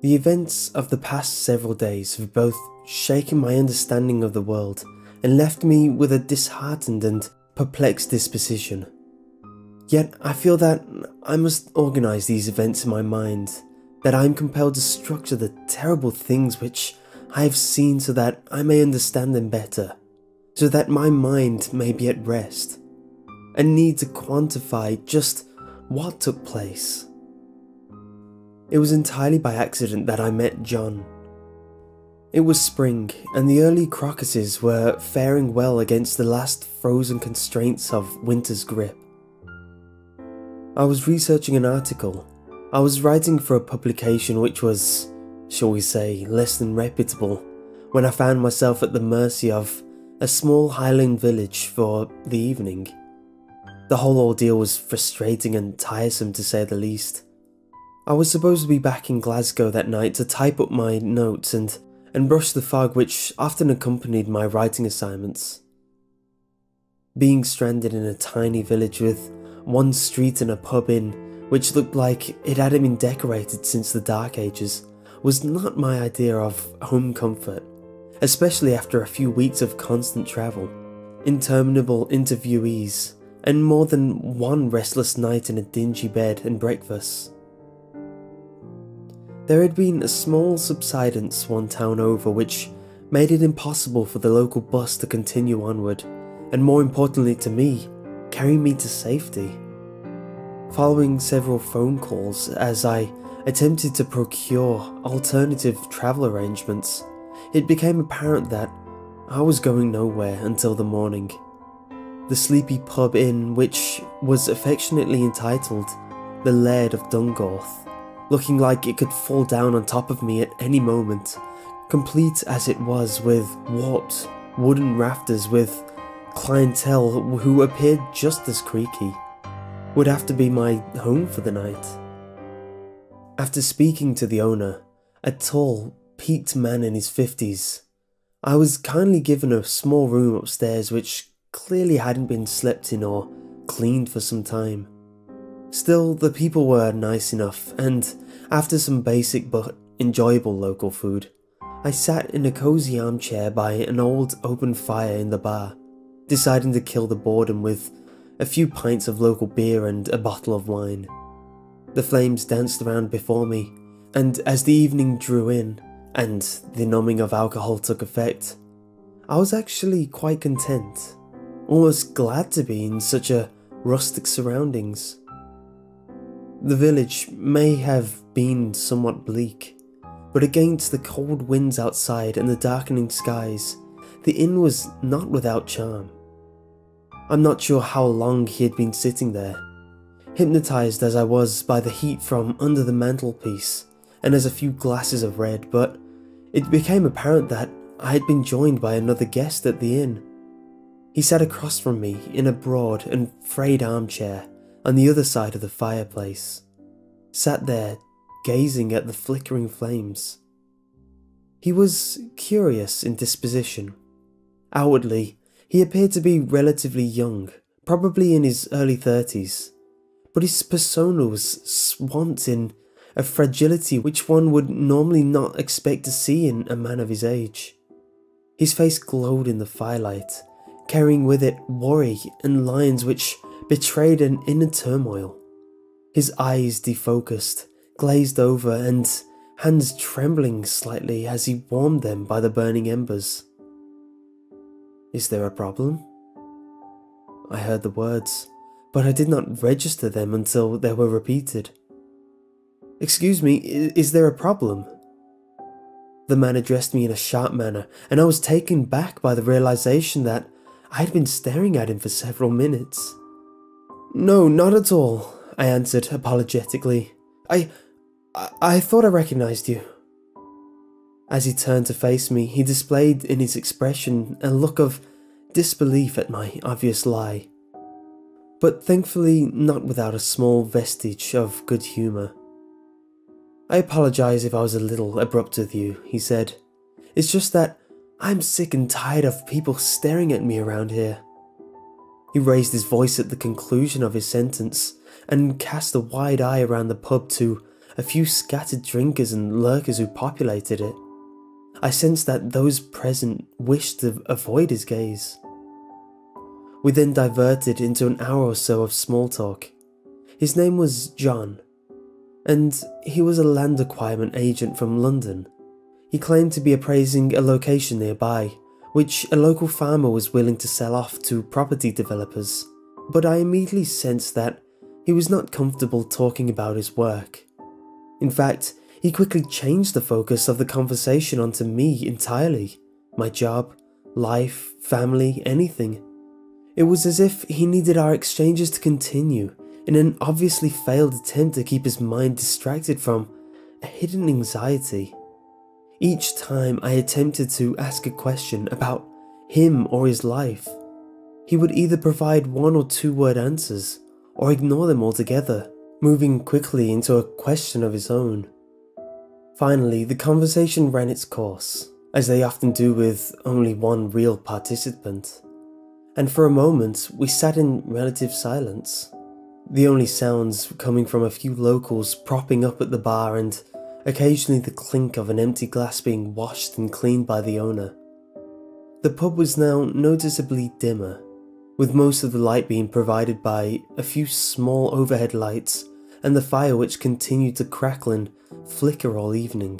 The events of the past several days have both shaken my understanding of the world and left me with a disheartened and perplexed disposition. Yet I feel that I must organise these events in my mind, that I am compelled to structure the terrible things which I have seen so that I may understand them better, so that my mind may be at rest, and need to quantify just what took place. It was entirely by accident that I met John. It was spring, and the early crocuses were faring well against the last frozen constraints of winter's grip. I was researching an article. I was writing for a publication which was, shall we say, less than reputable, when I found myself at the mercy of a small Highland village for the evening. The whole ordeal was frustrating and tiresome, to say the least. I was supposed to be back in Glasgow that night to type up my notes and brush the fog which often accompanied my writing assignments. Being stranded in a tiny village with one street and a pub inn which looked like it hadn't been decorated since the Dark Ages was not my idea of home comfort, especially after a few weeks of constant travel, interminable interviewees, and more than one restless night in a dingy bed and breakfast. There had been a small subsidence one town over which made it impossible for the local bus to continue onward, and more importantly to me, carry me to safety. Following several phone calls as I attempted to procure alternative travel arrangements, it became apparent that I was going nowhere until the morning. The sleepy pub inn, which was affectionately entitled the Laird of Dungorth, looking like it could fall down on top of me at any moment, complete as it was with warped wooden rafters with clientele who appeared just as creaky, would have to be my home for the night. After speaking to the owner, a tall, peaked man in his 50s, I was kindly given a small room upstairs which clearly hadn't been slept in or cleaned for some time. Still, the people were nice enough, and after some basic but enjoyable local food, I sat in a cozy armchair by an old open fire in the bar, deciding to kill the boredom with a few pints of local beer and a bottle of wine. The flames danced around before me, and as the evening drew in, and the numbing of alcohol took effect, I was actually quite content, almost glad to be in such a rustic surroundings. The village may have been somewhat bleak, but against the cold winds outside and the darkening skies, the inn was not without charm. I'm not sure how long he had been sitting there, hypnotised as I was by the heat from under the mantelpiece and as a few glasses of red, but it became apparent that I had been joined by another guest at the inn. He sat across from me in a broad and frayed armchair on the other side of the fireplace, sat there gazing at the flickering flames. He was curious in disposition. Outwardly, he appeared to be relatively young, probably in his early 30s, but his persona was swamped in a fragility which one would normally not expect to see in a man of his age. His face glowed in the firelight, carrying with it worry and lines which betrayed an inner turmoil. His eyes defocused, glazed over, and hands trembling slightly as he warmed them by the burning embers. "Is there a problem?" I heard the words, but I did not register them until they were repeated. "Excuse me, is there a problem?" The man addressed me in a sharp manner, and I was taken back by the realization that I had been staring at him for several minutes. "No, not at all," I answered apologetically. I thought I recognized you." As he turned to face me, he displayed in his expression a look of disbelief at my obvious lie, but thankfully not without a small vestige of good humour. "I apologise if I was a little abrupt with you," he said. "It's just that I'm sick and tired of people staring at me around here." He raised his voice at the conclusion of his sentence and cast a wide eye around the pub to a few scattered drinkers and lurkers who populated it. I sensed that those present wished to avoid his gaze. We then diverted into an hour or so of small talk. His name was John, and he was a land acquirement agent from London. He claimed to be appraising a location nearby, which a local farmer was willing to sell off to property developers, but I immediately sensed that he was not comfortable talking about his work. In fact, he quickly changed the focus of the conversation onto me entirely, my job, life, family, anything. It was as if he needed our exchanges to continue in an obviously failed attempt to keep his mind distracted from a hidden anxiety. Each time I attempted to ask a question about him or his life, he would either provide 1 or 2 word answers or ignore them altogether, moving quickly into a question of his own. Finally, the conversation ran its course, as they often do with only one real participant, and for a moment we sat in relative silence, the only sounds coming from a few locals propping up at the bar and occasionally the clink of an empty glass being washed and cleaned by the owner. The pub was now noticeably dimmer, with most of the light being provided by a few small overhead lights and the fire which continued to crackle and flicker all evening.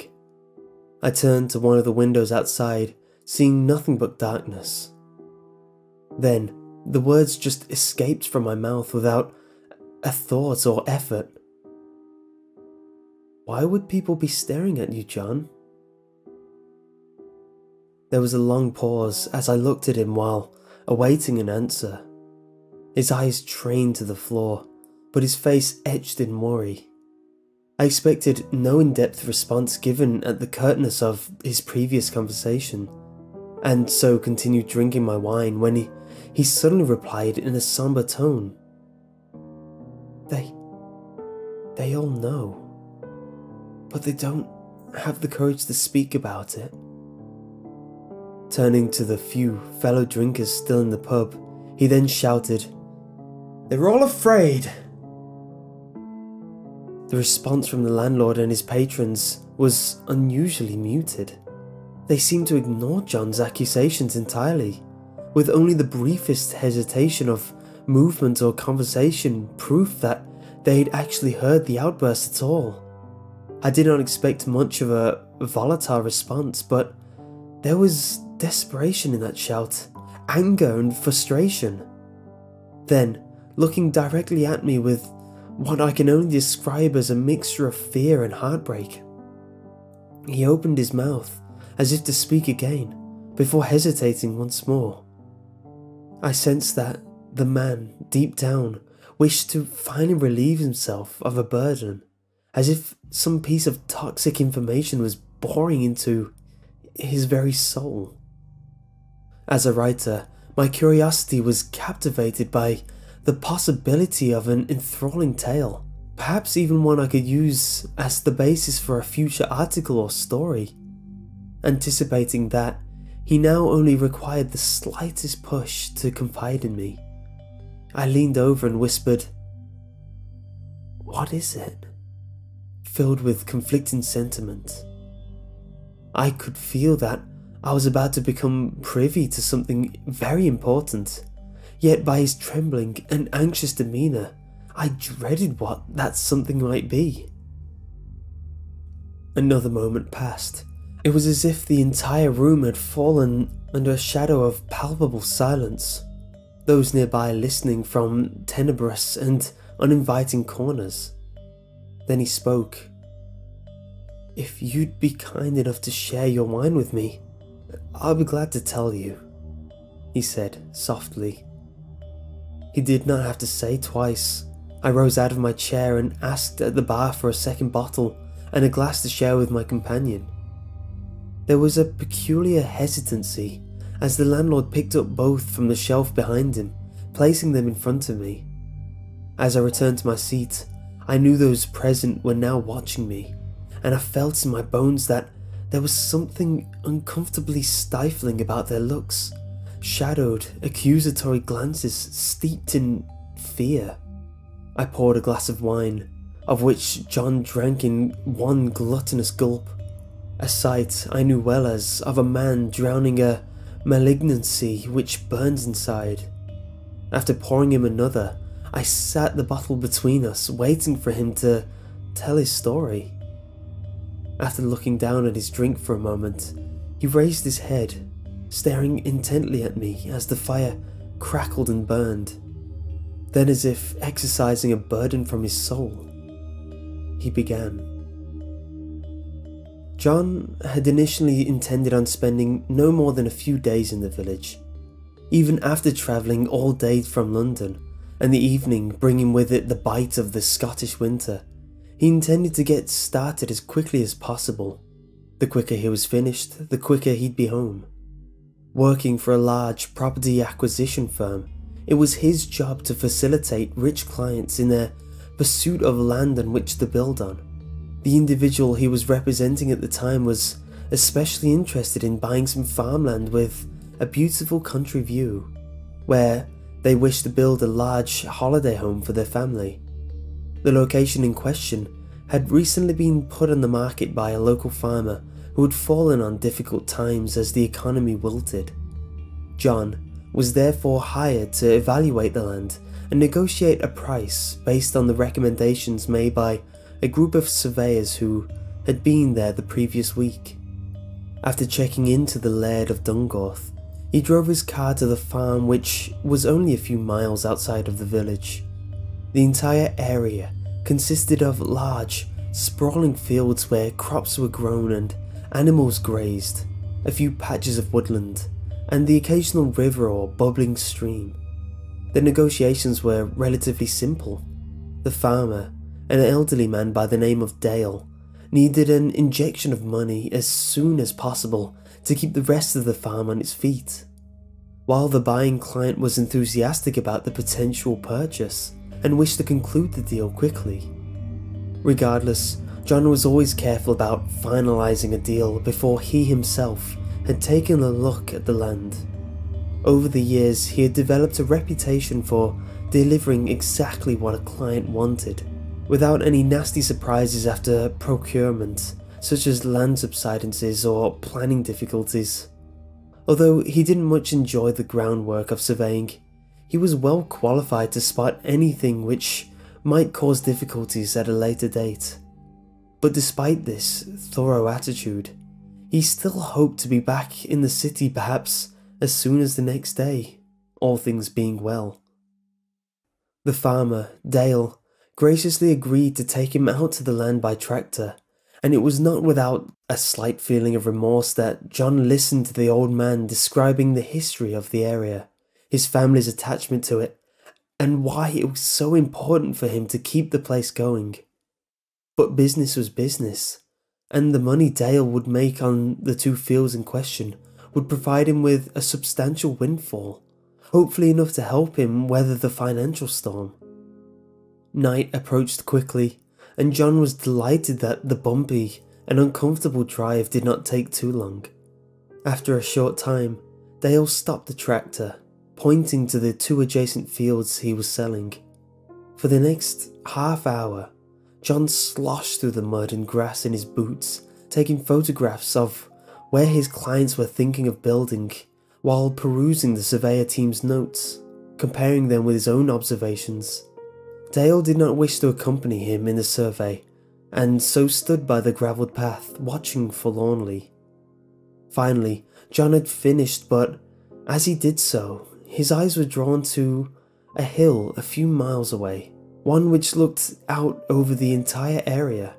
I turned to one of the windows outside, seeing nothing but darkness. Then, the words just escaped from my mouth without a thought or effort. "Why would people be staring at you, John?" There was a long pause as I looked at him while awaiting an answer. His eyes trained to the floor, but his face etched in worry. I expected no in-depth response given at the curtness of his previous conversation, and so continued drinking my wine when he suddenly replied in a somber tone. They all know, but they don't have the courage to speak about it." Turning to the few fellow drinkers still in the pub, he then shouted, "They're all afraid!" The response from the landlord and his patrons was unusually muted. They seemed to ignore John's accusations entirely, with only the briefest hesitation of movement or conversation proof that they had actually heard the outburst at all. I did not expect much of a volatile response, but there was desperation in that shout, anger and frustration. Then, looking directly at me with what I can only describe as a mixture of fear and heartbreak, he opened his mouth as if to speak again, before hesitating once more. I sensed that the man, deep down, wished to finally relieve himself of a burden, as if some piece of toxic information was boring into his very soul. As a writer, my curiosity was captivated by the possibility of an enthralling tale, perhaps even one I could use as the basis for a future article or story. Anticipating that, he now only required the slightest push to confide in me. I leaned over and whispered, "What is it?" filled with conflicting sentiment. I could feel that I was about to become privy to something very important, yet by his trembling and anxious demeanour, I dreaded what that something might be. Another moment passed. It was as if the entire room had fallen under a shadow of palpable silence, those nearby listening from tenebrous and uninviting corners. Then he spoke. "If you'd be kind enough to share your wine with me, I'll be glad to tell you," he said softly. He did not have to say twice. I rose out of my chair and asked at the bar for a second bottle and a glass to share with my companion. There was a peculiar hesitancy as the landlord picked up both from the shelf behind him, placing them in front of me. As I returned to my seat, I knew those present were now watching me, and I felt in my bones that there was something uncomfortably stifling about their looks, shadowed, accusatory glances steeped in fear. I poured a glass of wine, of which John drank in one gluttonous gulp, a sight I knew well as of a man drowning a malignancy which burns inside. After pouring him another, I sat the bottle between us, waiting for him to tell his story. After looking down at his drink for a moment, he raised his head, staring intently at me as the fire crackled and burned. Then, as if exorcising a burden from his soul, he began. John had initially intended on spending no more than a few days in the village. Even after travelling all day from London, and the evening bringing with it the bite of the Scottish winter, he intended to get started as quickly as possible. The quicker he was finished, the quicker he'd be home. Working for a large property acquisition firm, it was his job to facilitate rich clients in their pursuit of land on which to build on. The individual he was representing at the time was especially interested in buying some farmland with a beautiful country view, where they wished to build a large holiday home for their family. The location in question had recently been put on the market by a local farmer who had fallen on difficult times as the economy wilted. John was therefore hired to evaluate the land and negotiate a price based on the recommendations made by a group of surveyors who had been there the previous week. After checking into the Laird of Dungorth, he drove his car to the farm, which was only a few miles outside of the village. The entire area consisted of large, sprawling fields where crops were grown and animals grazed, a few patches of woodland, and the occasional river or bubbling stream. The negotiations were relatively simple. The farmer, an elderly man by the name of Dale, needed an injection of money as soon as possible to keep the rest of the farm on its feet, while the buying client was enthusiastic about the potential purchase and wished to conclude the deal quickly. Regardless, John was always careful about finalizing a deal before he himself had taken a look at the land. Over the years, he had developed a reputation for delivering exactly what a client wanted, without any nasty surprises after procurement, such as land subsidences or planning difficulties. Although he didn't much enjoy the groundwork of surveying, he was well qualified to spot anything which might cause difficulties at a later date. But despite this thorough attitude, he still hoped to be back in the city perhaps as soon as the next day, all things being well. The farmer, Dale, graciously agreed to take him out to the land by tractor, and it was not without a slight feeling of remorse that John listened to the old man describing the history of the area, his family's attachment to it, and why it was so important for him to keep the place going. But business was business, and the money Dale would make on the two fields in question would provide him with a substantial windfall, hopefully enough to help him weather the financial storm. Night approached quickly, and John was delighted that the bumpy and uncomfortable drive did not take too long. After a short time, Dale stopped the tractor, pointing to the two adjacent fields he was selling. For the next half hour, John sloshed through the mud and grass in his boots, taking photographs of where his clients were thinking of building, while perusing the surveyor team's notes, comparing them with his own observations. Dale did not wish to accompany him in the survey, and so stood by the gravelled path, watching forlornly. Finally, John had finished, but as he did so, his eyes were drawn to a hill a few miles away, one which looked out over the entire area.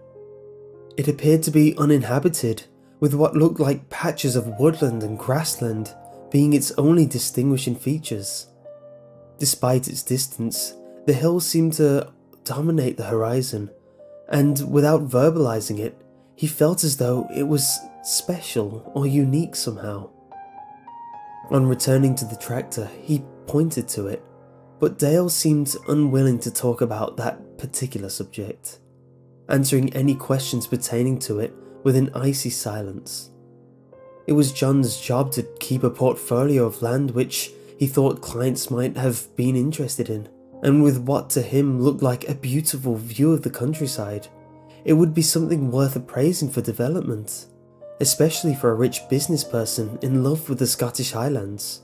It appeared to be uninhabited, with what looked like patches of woodland and grassland being its only distinguishing features. Despite its distance, the hill seemed to dominate the horizon, and without verbalizing it, he felt as though it was special or unique somehow. On returning to the tractor, he pointed to it, but Dale seemed unwilling to talk about that particular subject, answering any questions pertaining to it with an icy silence. It was John's job to keep a portfolio of land which he thought clients might have been interested in, and with what to him looked like a beautiful view of the countryside, it would be something worth appraising for development, especially for a rich business person in love with the Scottish Highlands.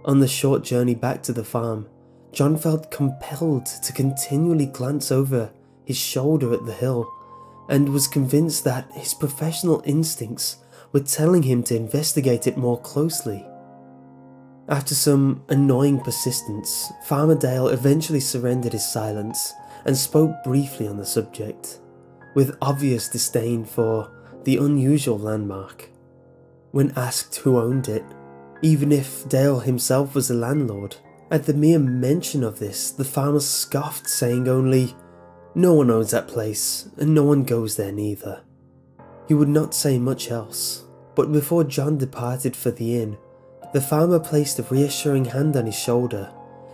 On the short journey back to the farm, John felt compelled to continually glance over his shoulder at the hill, and was convinced that his professional instincts were telling him to investigate it more closely. After some annoying persistence, Farmer Dale eventually surrendered his silence and spoke briefly on the subject, with obvious disdain for the unusual landmark. When asked who owned it, even if Dale himself was the landlord, at the mere mention of this, the farmer scoffed, saying only, "No one owns that place, and no one goes there neither." He would not say much else, but before John departed for the inn, the farmer placed a reassuring hand on his shoulder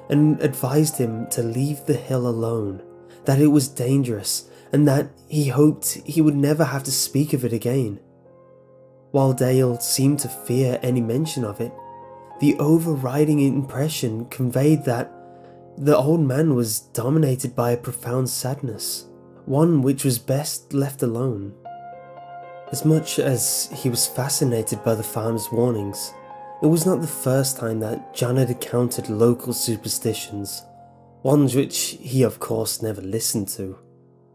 and advised him to leave the hill alone, that it was dangerous and that he hoped he would never have to speak of it again. While Dale seemed to fear any mention of it, the overriding impression conveyed that the old man was dominated by a profound sadness, one which was best left alone. As much as he was fascinated by the farmer's warnings, it was not the first time that John had encountered local superstitions, ones which he of course never listened to.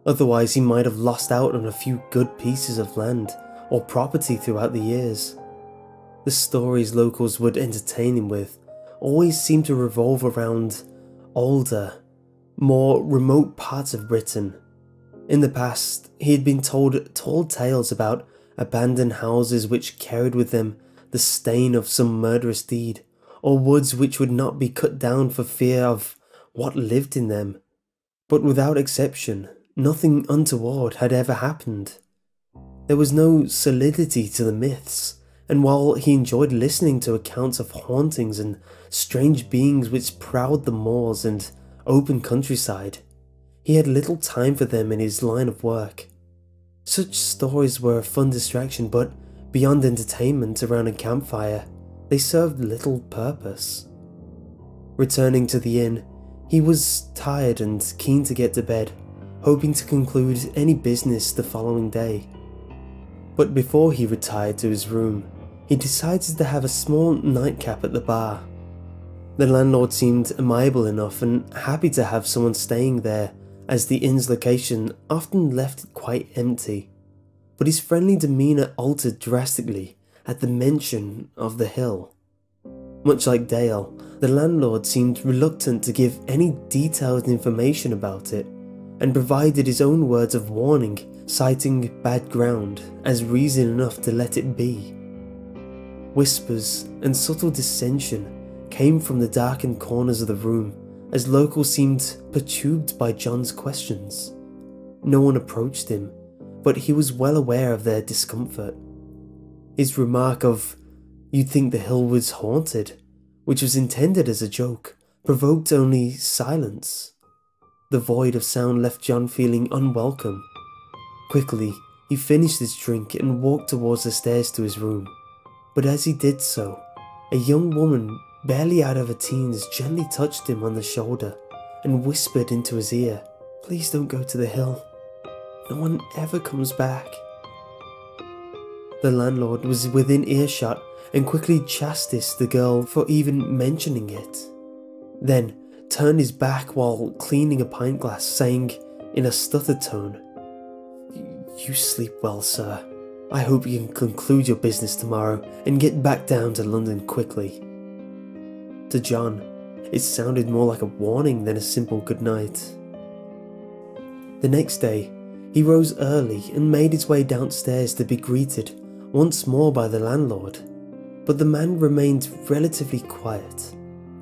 Otherwise he might have lost out on a few good pieces of land or property throughout the years. The stories locals would entertain him with always seemed to revolve around older, more remote parts of Britain. In the past, he had been told tall tales about abandoned houses which carried with them the stain of some murderous deed, or woods which would not be cut down for fear of what lived in them. But without exception, nothing untoward had ever happened. There was no solidity to the myths, and while he enjoyed listening to accounts of hauntings and strange beings which prowled the moors and open countryside, he had little time for them in his line of work. Such stories were a fun distraction, but beyond entertainment around a campfire, they served little purpose. Returning to the inn, he was tired and keen to get to bed, hoping to conclude any business the following day. But before he retired to his room, he decided to have a small nightcap at the bar. The landlord seemed amiable enough and happy to have someone staying there, as the inn's location often left it quite empty. But his friendly demeanour altered drastically at the mention of the hill. Much like Dale, the landlord seemed reluctant to give any detailed information about it, and provided his own words of warning, citing bad ground as reason enough to let it be. Whispers and subtle dissension came from the darkened corners of the room, as locals seemed perturbed by John's questions. No one approached him, but he was well aware of their discomfort. His remark of, "You'd think the hill was haunted," which was intended as a joke, provoked only silence. The void of sound left John feeling unwelcome. Quickly, he finished his drink and walked towards the stairs to his room. But as he did so, a young woman, barely out of her teens, gently touched him on the shoulder and whispered into his ear, "Please don't go to the hill. No one ever comes back." The landlord was within earshot and quickly chastised the girl for even mentioning it. Then turned his back while cleaning a pint glass, saying in a stuttered tone, "You sleep well, sir. I hope you can conclude your business tomorrow and get back down to London quickly." To John, it sounded more like a warning than a simple good night. The next day, he rose early and made his way downstairs to be greeted once more by the landlord, but the man remained relatively quiet,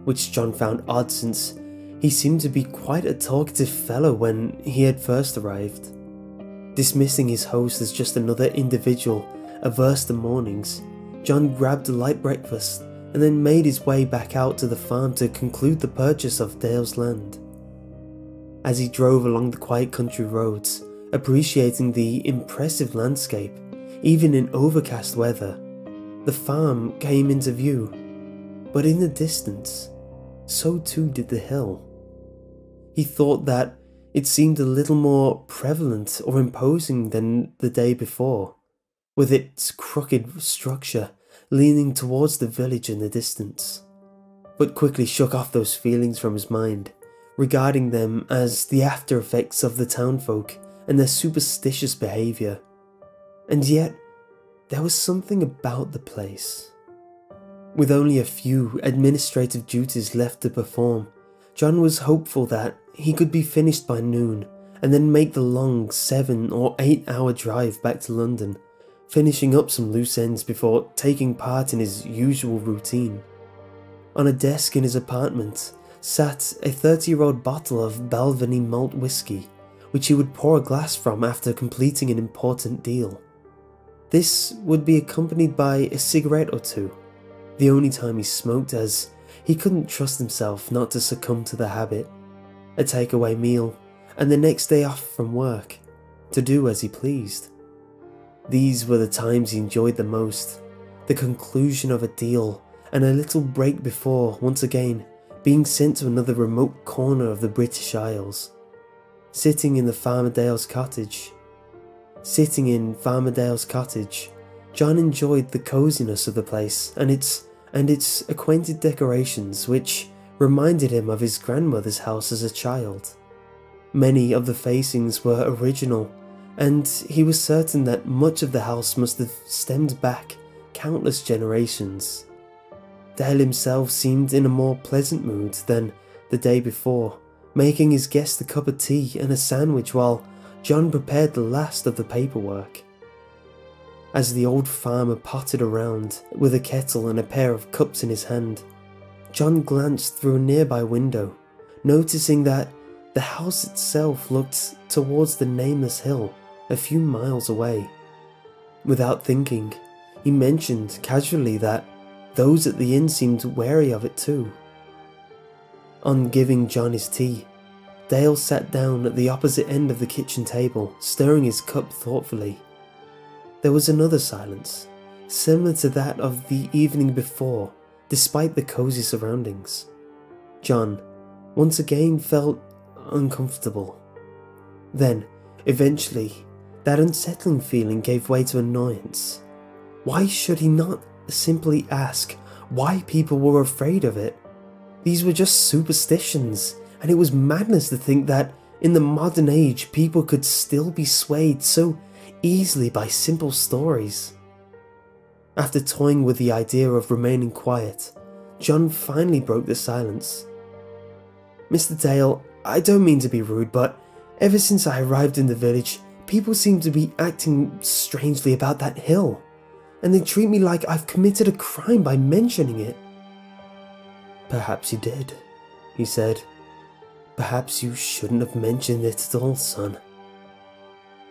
which John found odd since he seemed to be quite a talkative fellow when he had first arrived. Dismissing his host as just another individual averse to mornings, John grabbed a light breakfast and then made his way back out to the farm to conclude the purchase of Dale's land. As he drove along the quiet country roads, appreciating the impressive landscape, even in overcast weather, the farm came into view. But in the distance, so too did the hill, He thought that it seemed a little more prevalent or imposing than the day before, with its crooked structure leaning towards the village in the distance, but quickly shook off those feelings from his mind, regarding them as the after effects of the townfolk and their superstitious behaviour. And yet, there was something about the place. With only a few administrative duties left to perform, John was hopeful that he could be finished by noon and then make the long 7 or 8 hour drive back to London, finishing up some loose ends before taking part in his usual routine. On a desk in his apartment sat a 30-year-old bottle of Balvenie malt whiskey, which he would pour a glass from after completing an important deal. This would be accompanied by a cigarette or two, the only time he smoked, as he couldn't trust himself not to succumb to the habit. A takeaway meal, and the next day off from work, to do as he pleased. These were the times he enjoyed the most, the conclusion of a deal and a little break before, once again, being sent to another remote corner of the British Isles. Sitting in Farmer Dale's cottage, John enjoyed the coziness of the place and its acquainted decorations, which reminded him of his grandmother's house as a child. Many of the facings were original, and he was certain that much of the house must have stemmed back countless generations. Dale himself seemed in a more pleasant mood than the day before, making his guest a cup of tea and a sandwich while John prepared the last of the paperwork. As the old farmer pottered around with a kettle and a pair of cups in his hand, John glanced through a nearby window, noticing that the house itself looked towards the nameless hill a few miles away. Without thinking, he mentioned casually that those at the inn seemed wary of it too. On giving John his tea, Dale sat down at the opposite end of the kitchen table, stirring his cup thoughtfully. There was another silence, similar to that of the evening before, despite the cosy surroundings. John, once again, felt uncomfortable. Then, eventually, that unsettling feeling gave way to annoyance. Why should he not simply ask why people were afraid of it? These were just superstitions, and it was madness to think that in the modern age people could still be swayed so easily by simple stories. After toying with the idea of remaining quiet, John finally broke the silence. "Mr. Dale, I don't mean to be rude, but ever since I arrived in the village, people seem to be acting strangely about that hill, and they treat me like I've committed a crime by mentioning it." "Perhaps you did," he said. "Perhaps you shouldn't have mentioned it at all, son.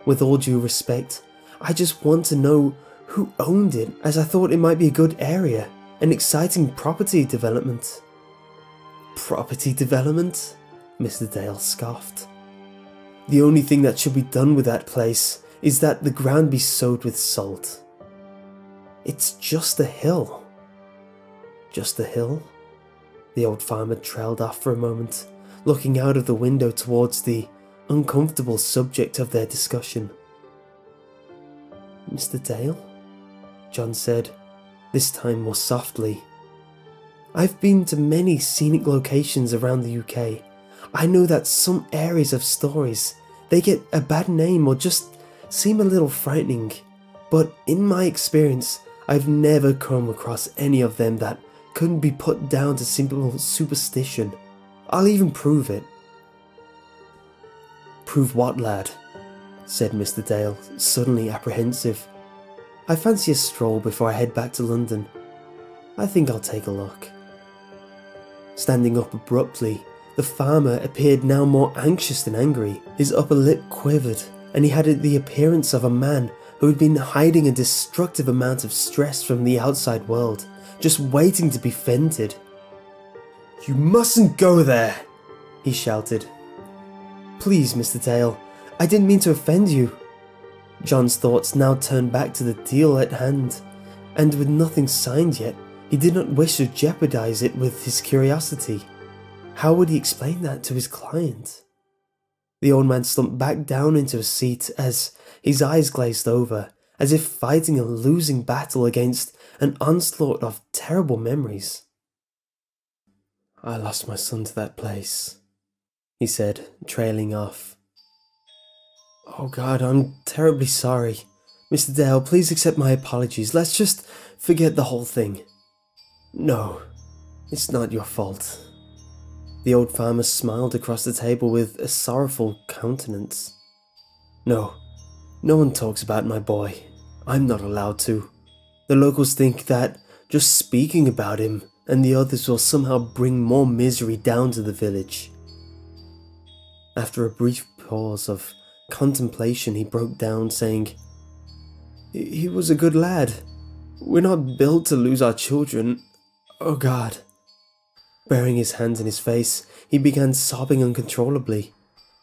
With all due respect, I just want to know who owned it, as I thought it might be a good area, an exciting property development." "Property development?" Mr. Dale scoffed. "The only thing that should be done with that place is that the ground be sowed with salt. It's just a hill." "Just a hill?" The old farmer trailed off for a moment, looking out of the window towards the uncomfortable subject of their discussion. "Mr. Dale?" John said, this time more softly. "I've been to many scenic locations around the UK. I know that some areas of stories, they get a bad name or just seem a little frightening, but in my experience, I've never come across any of them that couldn't be put down to simple superstition. I'll even prove it." "Prove what, lad?" said Mr. Dale, suddenly apprehensive. "I fancy a stroll before I head back to London. I think I'll take a look." Standing up abruptly, the farmer appeared now more anxious than angry. His upper lip quivered, and he had the appearance of a man who had been hiding a destructive amount of stress from the outside world, just waiting to be vented. "You mustn't go there!" he shouted. "Please, Mr. Dale, I didn't mean to offend you." John's thoughts now turned back to the deal at hand, and with nothing signed yet, he did not wish to jeopardize it with his curiosity. How would he explain that to his client? The old man slumped back down into a seat as his eyes glazed over, as if fighting a losing battle against an onslaught of terrible memories. "I lost my son to that place," he said, trailing off. "Oh God, I'm terribly sorry. Mr. Dale, please accept my apologies. Let's just forget the whole thing." "No, it's not your fault." The old farmer smiled across the table with a sorrowful countenance. "No, no one talks about my boy. I'm not allowed to. The locals think that just speaking about him and the others will somehow bring more misery down to the village." After a brief pause of contemplation, he broke down, saying, "He was a good lad. We're not built to lose our children. Oh God." Burying his hands in his face, he began sobbing uncontrollably.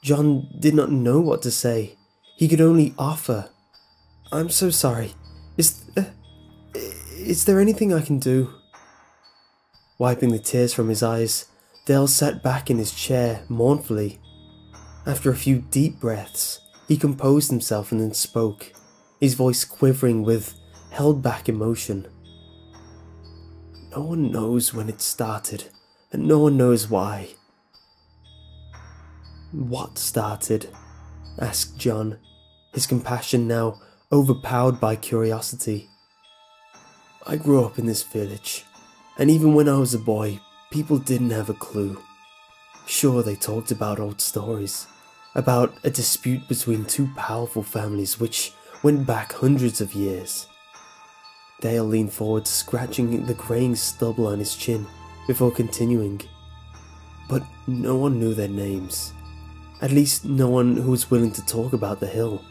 John did not know what to say. He could only offer, "I'm so sorry. Is there anything I can do?" Wiping the tears from his eyes, Dale sat back in his chair mournfully. After a few deep breaths, he composed himself and then spoke, his voice quivering with held-back emotion. "No one knows when it started, and no one knows why." "What started?" asked John, his compassion now overpowered by curiosity. "I grew up in this village, and even when I was a boy, people didn't have a clue. Sure, they talked about old stories, about a dispute between two powerful families which went back hundreds of years." Dale leaned forward, scratching the graying stubble on his chin before continuing. "But no one knew their names. At least no one who was willing to talk about the hill.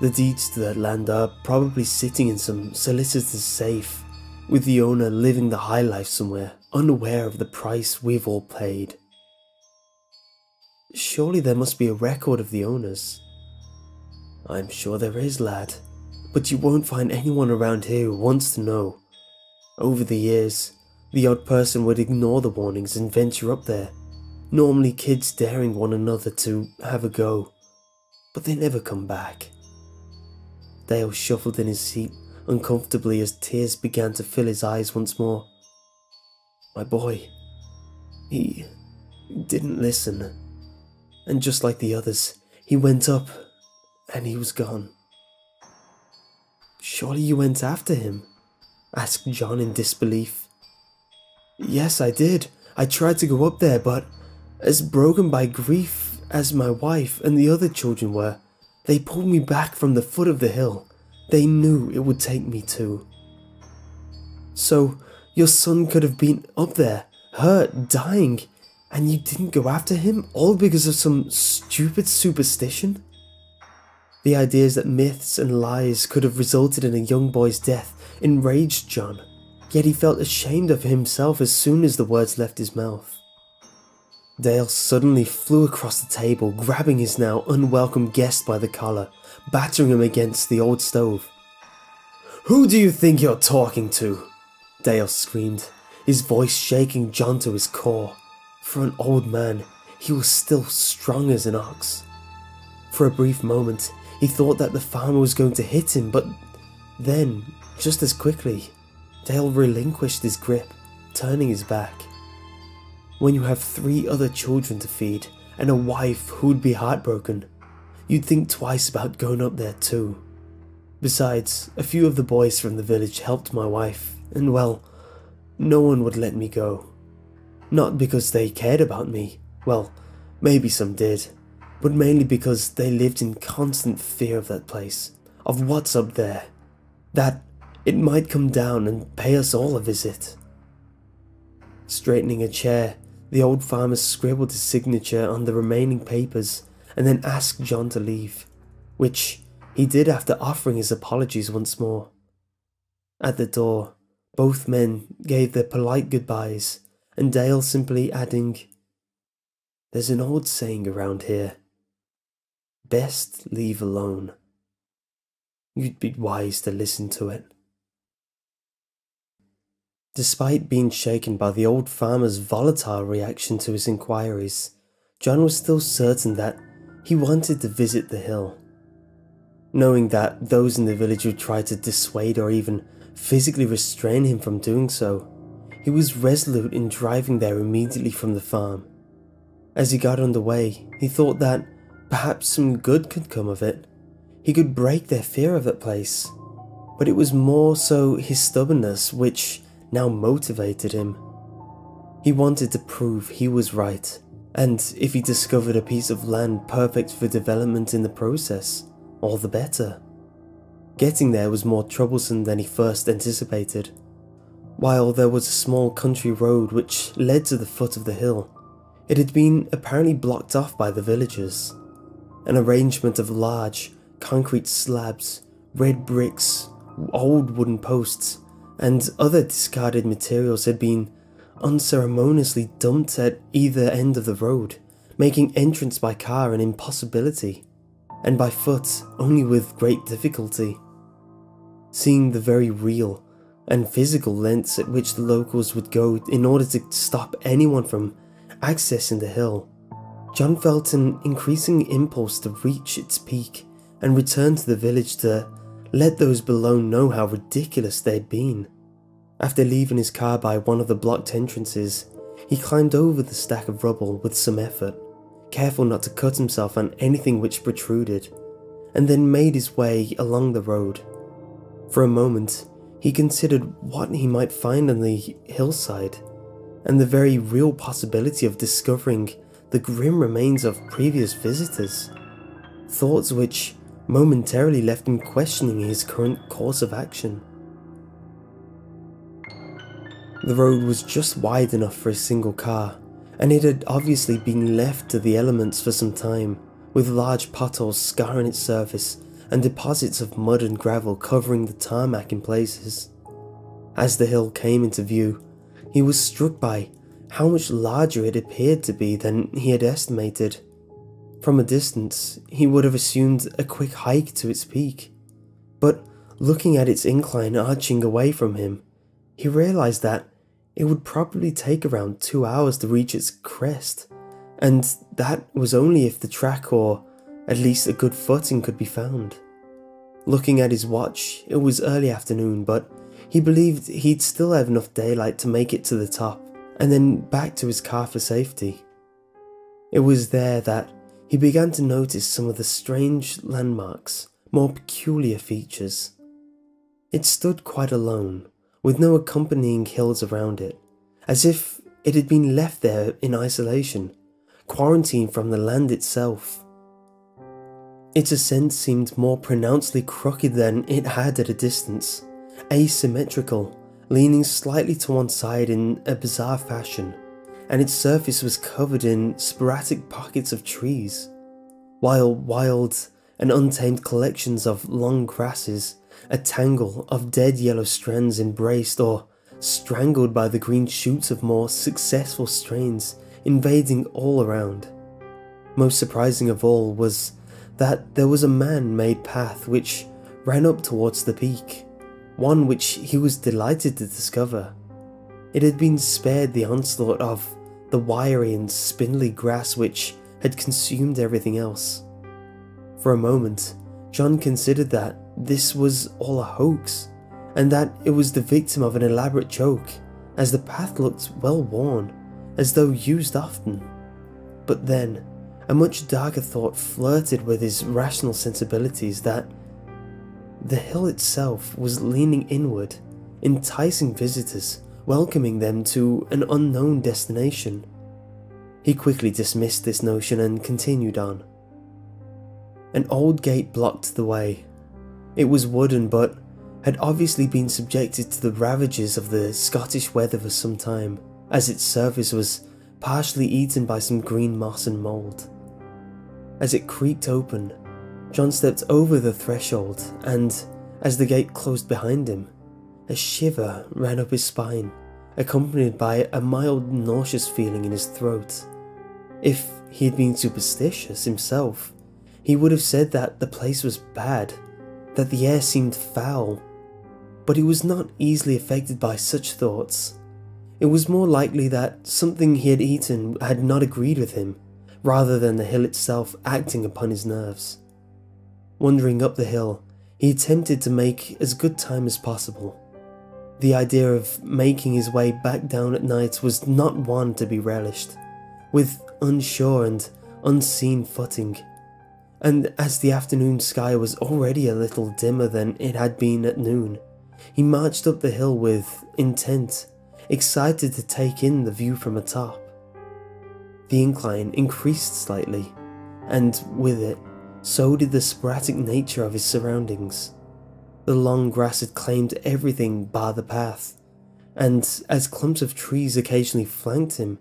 The deeds to that land are probably sitting in some solicitor's safe, with the owner living the high life somewhere, unaware of the price we've all paid." "Surely there must be a record of the owners." "I'm sure there is, lad, but you won't find anyone around here who wants to know. Over the years, the odd person would ignore the warnings and venture up there, normally kids daring one another to have a go, but they never come back." Dale shuffled in his seat uncomfortably as tears began to fill his eyes once more. "My boy, he didn't listen, and just like the others, he went up and he was gone." "Surely you went after him?" asked John in disbelief. "Yes, I did. I tried to go up there, but as broken by grief as my wife and the other children were, they pulled me back from the foot of the hill. They knew it would take me too." "So your son could have been up there, hurt, dying, and you didn't go after him, all because of some stupid superstition?" The ideas that myths and lies could have resulted in a young boy's death enraged John, yet he felt ashamed of himself as soon as the words left his mouth. Dale suddenly flew across the table, grabbing his now unwelcome guest by the collar, battering him against the old stove. "Who do you think you're talking to?" Dale screamed, his voice shaking John to his core. For an old man, he was still strong as an ox. For a brief moment, he thought that the farmer was going to hit him, but then, just as quickly, Dale relinquished his grip, turning his back. When you have 3 other children to feed and a wife who'd be heartbroken, you'd think twice about going up there too. Besides, a few of the boys from the village helped my wife, and well, no one would let me go. Not because they cared about me, well, maybe some did, but mainly because they lived in constant fear of that place, of what's up there, that it might come down and pay us all a visit." Straightening a chair, the old farmer scribbled his signature on the remaining papers and then asked John to leave, which he did after offering his apologies once more. At the door, both men gave their polite goodbyes, and Dale simply adding, "There's an old saying around here, best leave alone. You'd be wise to listen to it." Despite being shaken by the old farmer's volatile reaction to his inquiries, John was still certain that he wanted to visit the hill. Knowing that those in the village would try to dissuade or even physically restrain him from doing so, he was resolute in driving there immediately from the farm. As he got underway, he thought that perhaps some good could come of it. He could break their fear of that place. But it was more so his stubbornness which now motivated him. He wanted to prove he was right, and if he discovered a piece of land perfect for development in the process, all the better. Getting there was more troublesome than he first anticipated. While there was a small country road which led to the foot of the hill, it had been apparently blocked off by the villagers. An arrangement of large concrete slabs, red bricks, old wooden posts, and other discarded materials had been unceremoniously dumped at either end of the road, making entrance by car an impossibility, and by foot only with great difficulty. Seeing the very real and physical lengths at which the locals would go in order to stop anyone from accessing the hill, John felt an increasing impulse to reach its peak and return to the village to let those below know how ridiculous they'd been. After leaving his car by one of the blocked entrances, he climbed over the stack of rubble with some effort, careful not to cut himself on anything which protruded, and then made his way along the road. For a moment, he considered what he might find on the hillside, and the very real possibility of discovering the grim remains of previous visitors, thoughts which momentarily left him questioning his current course of action. The road was just wide enough for a single car, and it had obviously been left to the elements for some time, with large potholes scarring its surface and deposits of mud and gravel covering the tarmac in places. As the hill came into view, he was struck by how much larger it appeared to be than he had estimated. From a distance, he would have assumed a quick hike to its peak, but looking at its incline arching away from him, he realized that it would probably take around 2 hours to reach its crest, and that was only if the track or at least a good footing could be found. Looking at his watch, it was early afternoon, but he believed he'd still have enough daylight to make it to the top, and then back to his car for safety. It was there that he began to notice some of the strange landmarks, more peculiar features. It stood quite alone, with no accompanying hills around it, as if it had been left there in isolation, quarantined from the land itself. Its ascent seemed more pronouncedly crooked than it had at a distance, asymmetrical, leaning slightly to one side in a bizarre fashion, and its surface was covered in sporadic pockets of trees, while wild and untamed collections of long grasses, a tangle of dead yellow strands embraced or strangled by the green shoots of more successful strains invading all around. Most surprising of all was that there was a man-made path which ran up towards the peak, one which he was delighted to discover. It had been spared the onslaught of the wiry and spindly grass which had consumed everything else. For a moment, John considered that this was all a hoax, and that it was the victim of an elaborate joke, as the path looked well worn, as though used often. But then, a much darker thought flirted with his rational sensibilities that the hill itself was leaning inward, enticing visitors, welcoming them to an unknown destination. He quickly dismissed this notion and continued on. An old gate blocked the way. It was wooden but had obviously been subjected to the ravages of the Scottish weather for some time, as its surface was partially eaten by some green moss and mould. As it creaked open, John stepped over the threshold, and as the gate closed behind him, a shiver ran up his spine, accompanied by a mild nauseous feeling in his throat. If he had been superstitious himself, he would have said that the place was bad, that the air seemed foul. but he was not easily affected by such thoughts. It was more likely that something he had eaten had not agreed with him, rather than the hill itself acting upon his nerves. Wandering up the hill, he attempted to make as good time as possible. The idea of making his way back down at night was not one to be relished, with unsure and unseen footing. And as the afternoon sky was already a little dimmer than it had been at noon, he marched up the hill with intent, excited to take in the view from atop. The incline increased slightly, and with it, so did the sporadic nature of his surroundings. The long grass had claimed everything bar the path, and as clumps of trees occasionally flanked him,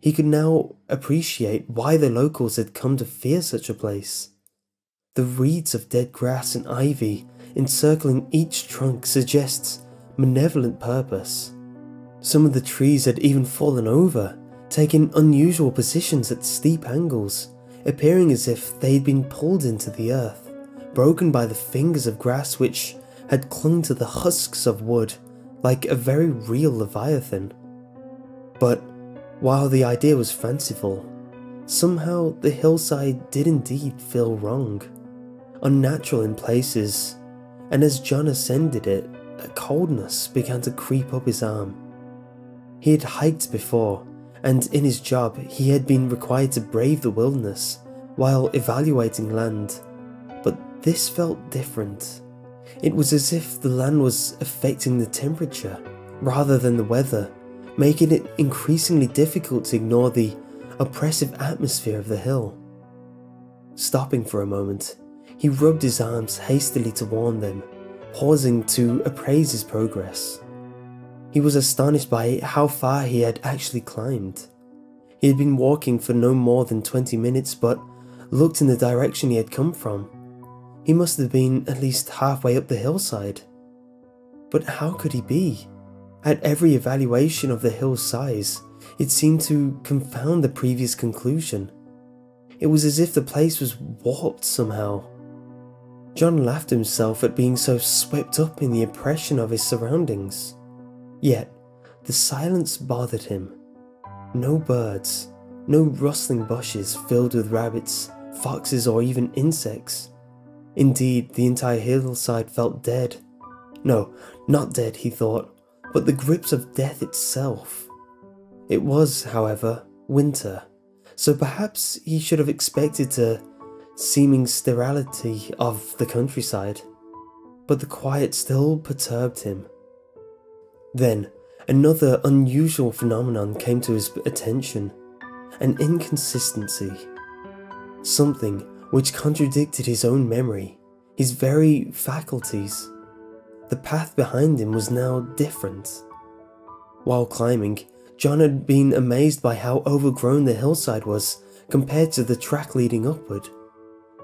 he could now appreciate why the locals had come to fear such a place. The reeds of dead grass and ivy encircling each trunk suggests malevolent purpose. Some of the trees had even fallen over, taking unusual positions at steep angles, appearing as if they had been pulled into the earth, broken by the fingers of grass which had clung to the husks of wood like a very real leviathan. But while the idea was fanciful, somehow the hillside did indeed feel wrong, unnatural in places, and as John ascended it, a coldness began to creep up his arm. He had hiked before, and in his job he had been required to brave the wilderness while evaluating land, but this felt different. It was as if the land was affecting the temperature rather than the weather, making it increasingly difficult to ignore the oppressive atmosphere of the hill. Stopping for a moment, he rubbed his arms hastily to warm them, pausing to appraise his progress. He was astonished by how far he had actually climbed. He had been walking for no more than 20 minutes, but looked in the direction he had come from. He must have been at least halfway up the hillside. But how could he be? At every evaluation of the hill's size, it seemed to confound the previous conclusion. It was as if the place was warped somehow. John laughed at himself at being so swept up in the oppression of his surroundings. Yet, the silence bothered him. No birds, no rustling bushes filled with rabbits, foxes, or even insects. Indeed, the entire hillside felt dead. No, not dead, he thought, but the grips of death itself. It was, however, winter, so perhaps he should have expected the seeming sterility of the countryside, but the quiet still perturbed him. Then, another unusual phenomenon came to his attention, an inconsistency. Something which contradicted his own memory, his very faculties. The path behind him was now different. While climbing, John had been amazed by how overgrown the hillside was compared to the track leading upward.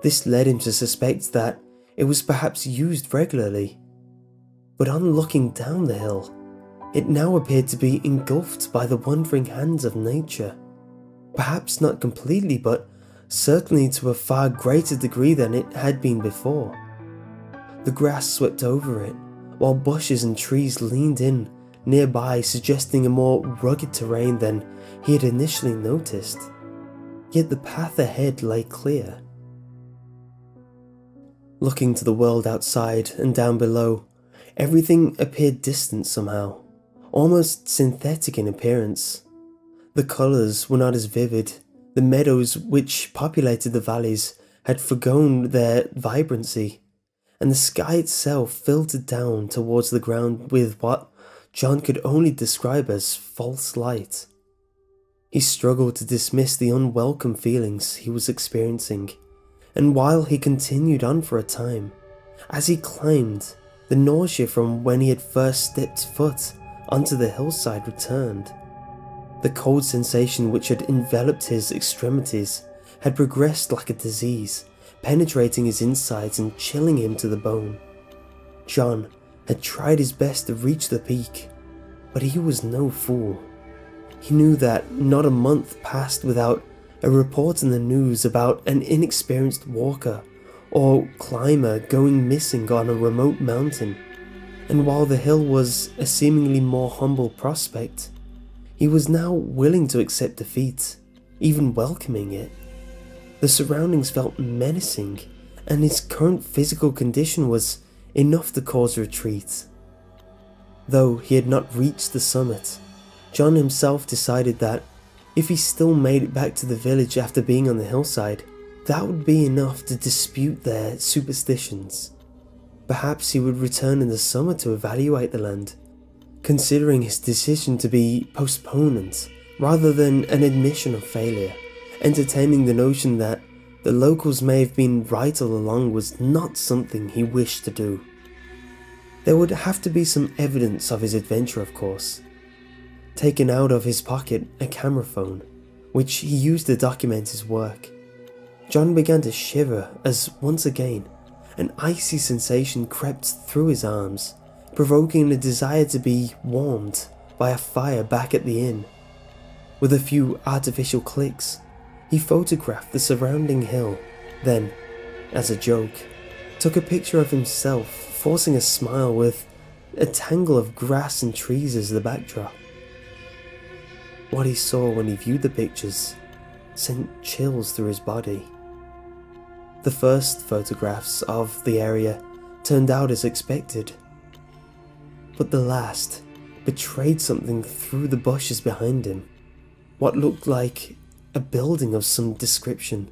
This led him to suspect that it was perhaps used regularly. But on looking down the hill, it now appeared to be engulfed by the wandering hands of nature. Perhaps not completely, but certainly to a far greater degree than it had been before. The grass swept over it, while bushes and trees leaned in nearby, suggesting a more rugged terrain than he had initially noticed. Yet the path ahead lay clear. Looking to the world outside and down below, everything appeared distant somehow, almost synthetic in appearance. The colours were not as vivid. The meadows which populated the valleys had forgone their vibrancy, and the sky itself filtered down towards the ground with what John could only describe as false light. He struggled to dismiss the unwelcome feelings he was experiencing, and while he continued on for a time, as he climbed, the nausea from when he had first stepped foot onto the hillside returned. The cold sensation which had enveloped his extremities had progressed like a disease, penetrating his insides and chilling him to the bone. John had tried his best to reach the peak, but he was no fool. He knew that not a month passed without a report in the news about an inexperienced walker or climber going missing on a remote mountain, and while the hill was a seemingly more humble prospect, he was now willing to accept defeat, even welcoming it. The surroundings felt menacing, and his current physical condition was enough to cause retreat. Though he had not reached the summit, John himself decided that if he still made it back to the village after being on the hillside, that would be enough to dispute their superstitions. Perhaps he would return in the summer to evaluate the land, considering his decision to be postponement rather than an admission of failure, entertaining the notion that the locals may have been right all along was not something he wished to do. There would have to be some evidence of his adventure, of course. Taking out of his pocket a camera phone, which he used to document his work, John began to shiver as once again an icy sensation crept through his arms, provoking a desire to be warmed by a fire back at the inn. With a few artificial clicks, he photographed the surrounding hill, then, as a joke, took a picture of himself forcing a smile with a tangle of grass and trees as the backdrop. What he saw when he viewed the pictures sent chills through his body. The first photographs of the area turned out as expected, but the last betrayed something through the bushes behind him, what looked like a building of some description.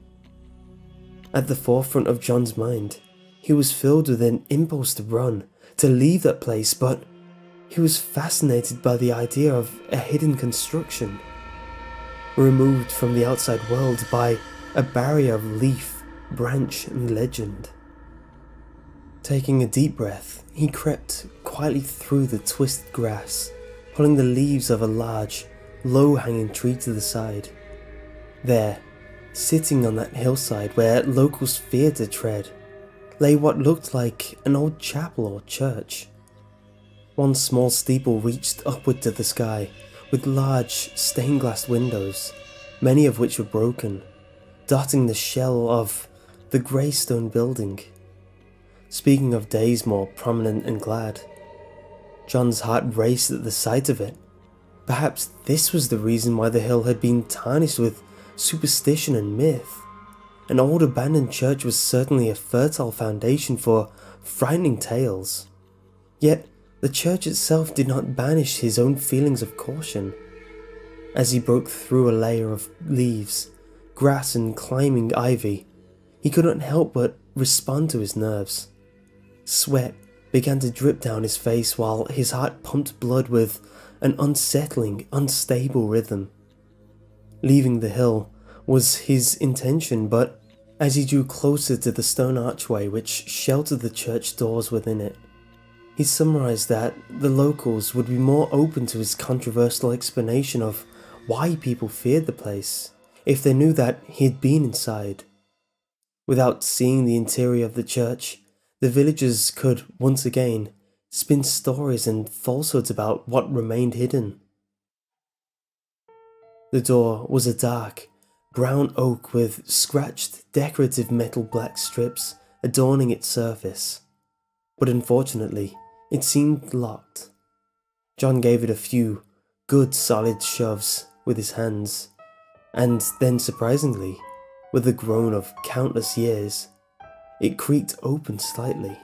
At the forefront of John's mind, he was filled with an impulse to run, to leave that place, but he was fascinated by the idea of a hidden construction, removed from the outside world by a barrier of leaf, branch and legend. Taking a deep breath, he crept quietly through the twisted grass, pulling the leaves of a large, low-hanging tree to the side. There, sitting on that hillside where locals feared to tread, lay what looked like an old chapel or church. One small steeple reached upward to the sky, with large stained glass windows, many of which were broken, dotting the shell of the grey stone building. Speaking of days more prominent and glad, John's heart raced at the sight of it. Perhaps this was the reason why the hill had been tarnished with superstition and myth. An old abandoned church was certainly a fertile foundation for frightening tales. Yet the church itself did not banish his own feelings of caution. As he broke through a layer of leaves, grass and climbing ivy, he could not help but respond to his nerves. Sweat began to drip down his face while his heart pumped blood with an unsettling, unstable rhythm. Leaving the hill was his intention, but as he drew closer to the stone archway which sheltered the church doors within it, he summarized that the locals would be more open to his controversial explanation of why people feared the place if they knew that he had been inside. Without seeing the interior of the church, the villagers could once again spin stories and falsehoods about what remained hidden. The door was a dark, brown oak with scratched, decorative metal black strips adorning its surface, but unfortunately, it seemed locked. John gave it a few good solid shoves with his hands, and then surprisingly, with a groan of countless years, it creaked open slightly,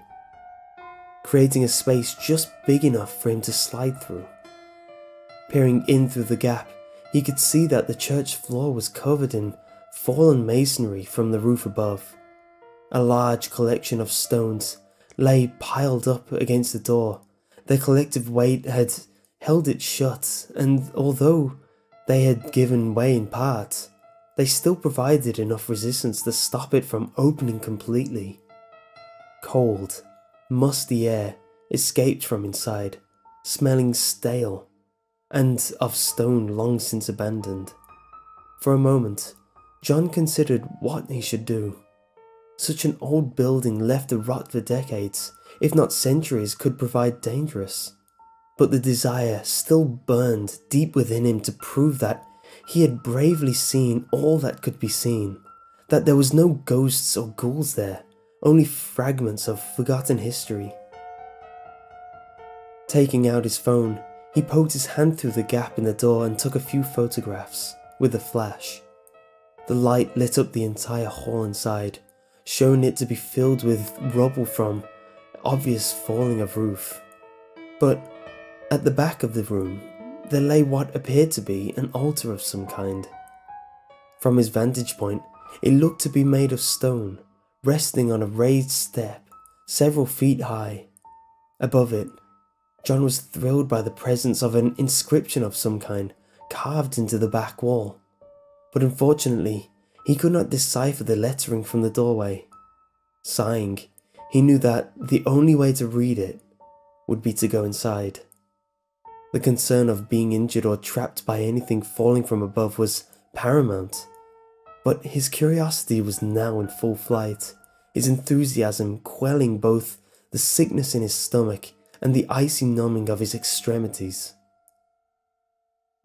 creating a space just big enough for him to slide through. Peering in through the gap, he could see that the church floor was covered in fallen masonry from the roof above. A large collection of stones lay piled up against the door. Their collective weight had held it shut, and although they had given way in part, they still provided enough resistance to stop it from opening completely. Cold, musty air escaped from inside, smelling stale, and of stone long since abandoned. For a moment, John considered what he should do. Such an old building left to rot for decades, if not centuries, could prove dangerous. But the desire still burned deep within him to prove that he had bravely seen all that could be seen, that there was no ghosts or ghouls there, only fragments of forgotten history. Taking out his phone, he poked his hand through the gap in the door and took a few photographs with a flash. The light lit up the entire hall inside, showing it to be filled with rubble from obvious falling of roof. But at the back of the room, there lay what appeared to be an altar of some kind. From his vantage point, it looked to be made of stone, resting on a raised step several feet high. Above it, John was thrilled by the presence of an inscription of some kind carved into the back wall, but unfortunately, he could not decipher the lettering from the doorway. Sighing, he knew that the only way to read it would be to go inside. The concern of being injured or trapped by anything falling from above was paramount, but his curiosity was now in full flight, his enthusiasm quelling both the sickness in his stomach and the icy numbing of his extremities.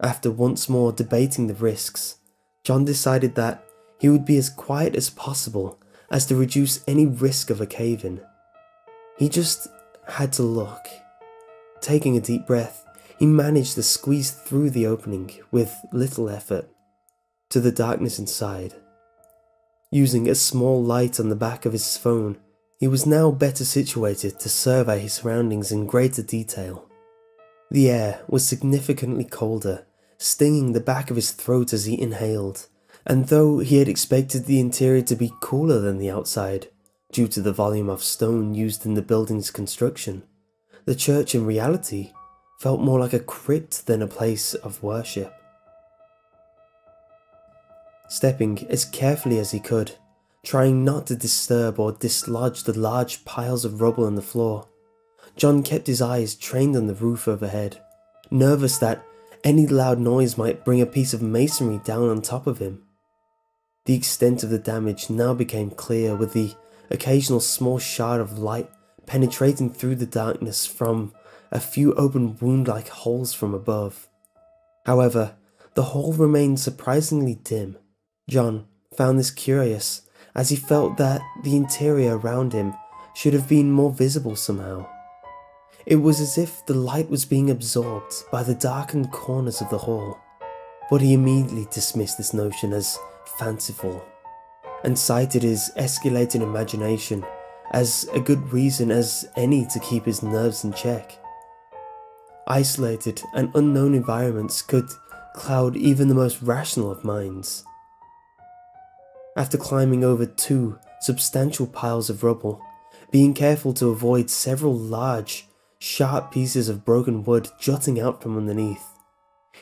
After once more debating the risks, John decided that he would be as quiet as possible as to reduce any risk of a cave-in. He just had to look. Taking a deep breath, he managed to squeeze through the opening with little effort to the darkness inside. Using a small light on the back of his phone, he was now better situated to survey his surroundings in greater detail. The air was significantly colder, stinging the back of his throat as he inhaled, and though he had expected the interior to be cooler than the outside, due to the volume of stone used in the building's construction, the church in reality felt more like a crypt than a place of worship. Stepping as carefully as he could, trying not to disturb or dislodge the large piles of rubble on the floor, John kept his eyes trained on the roof overhead, nervous that any loud noise might bring a piece of masonry down on top of him. The extent of the damage now became clear, with the occasional small shard of light penetrating through the darkness from a few open wound-like holes from above. However, the hall remained surprisingly dim. John found this curious, as he felt that the interior around him should have been more visible somehow. It was as if the light was being absorbed by the darkened corners of the hall, but he immediately dismissed this notion as fanciful, and cited his escalating imagination as a good reason as any to keep his nerves in check. Isolated and unknown environments could cloud even the most rational of minds. After climbing over 2 substantial piles of rubble, being careful to avoid several large, sharp pieces of broken wood jutting out from underneath,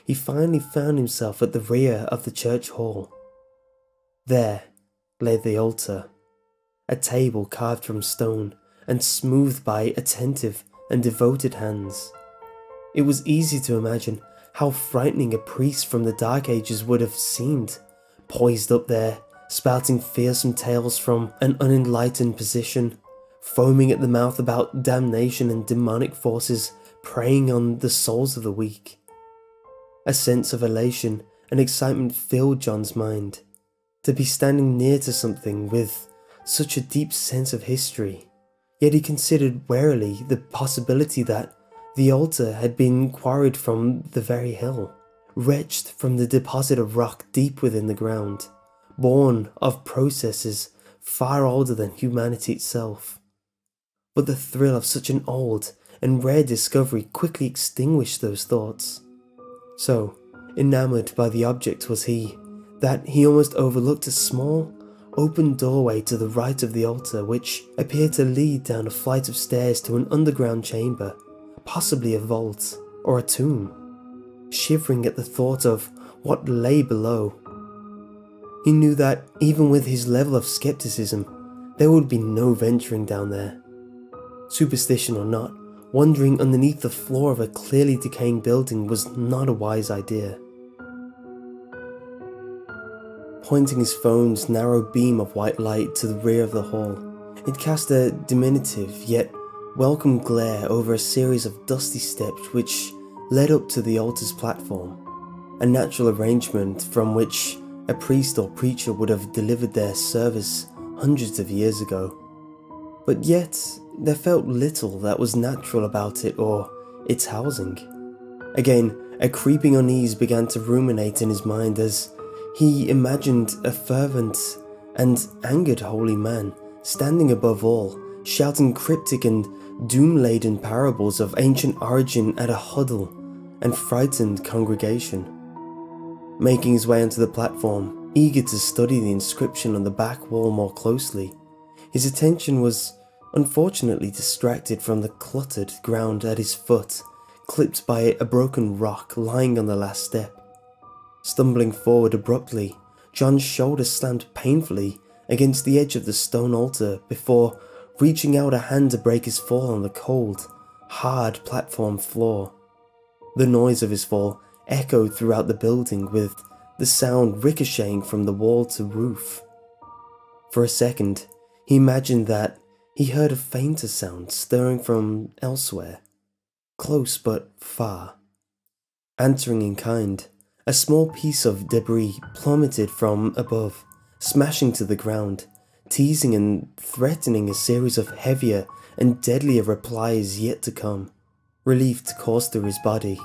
he finally found himself at the rear of the church hall. There lay the altar, a table carved from stone and smoothed by attentive and devoted hands. It was easy to imagine how frightening a priest from the Dark Ages would have seemed, poised up there, spouting fearsome tales from an unenlightened position, foaming at the mouth about damnation and demonic forces preying on the souls of the weak. A sense of elation and excitement filled John's mind. To be standing near to something with such a deep sense of history, yet he considered warily the possibility that the altar had been quarried from the very hill, wrenched from the deposit of rock deep within the ground, born of processes far older than humanity itself. But the thrill of such an old and rare discovery quickly extinguished those thoughts. So enamoured by the object was he, that he almost overlooked a small, open doorway to the right of the altar, which appeared to lead down a flight of stairs to an underground chamber, possibly a vault or a tomb. Shivering at the thought of what lay below, he knew that even with his level of skepticism, there would be no venturing down there. Superstition or not, wandering underneath the floor of a clearly decaying building was not a wise idea. Pointing his phone's narrow beam of white light to the rear of the hall, it cast a diminutive yet welcome glare over a series of dusty steps which led up to the altar's platform, a natural arrangement from which a priest or preacher would have delivered their service hundreds of years ago. But yet, there felt little that was natural about it or its housing. Again, a creeping unease began to ruminate in his mind as he imagined a fervent and angered holy man standing above all, shouting cryptic and doom-laden parables of ancient origin at a huddled and frightened congregation. Making his way onto the platform, eager to study the inscription on the back wall more closely, his attention was unfortunately distracted from the cluttered ground at his foot, clipped by a broken rock lying on the last step. Stumbling forward abruptly, John's shoulder slammed painfully against the edge of the stone altar before reaching out a hand to break his fall on the cold, hard platform floor. The noise of his fall echoed throughout the building, with the sound ricocheting from the wall to roof. For a second, he imagined that he heard a fainter sound stirring from elsewhere, close but far. Answering in kind, a small piece of debris plummeted from above, smashing to the ground, teasing and threatening a series of heavier and deadlier replies yet to come. Relief coursed through his body,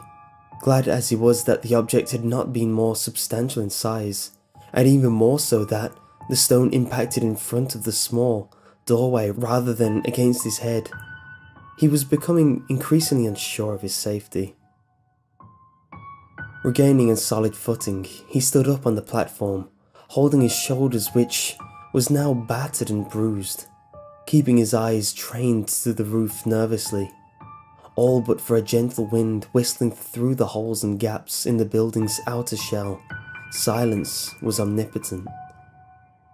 glad as he was that the object had not been more substantial in size, and even more so that the stone impacted in front of the small doorway rather than against his head. He was becoming increasingly unsure of his safety. Regaining a solid footing, he stood up on the platform, holding his shoulders, which was now battered and bruised, keeping his eyes trained to the roof nervously, all but for a gentle wind whistling through the holes and gaps in the building's outer shell. Silence was omnipotent.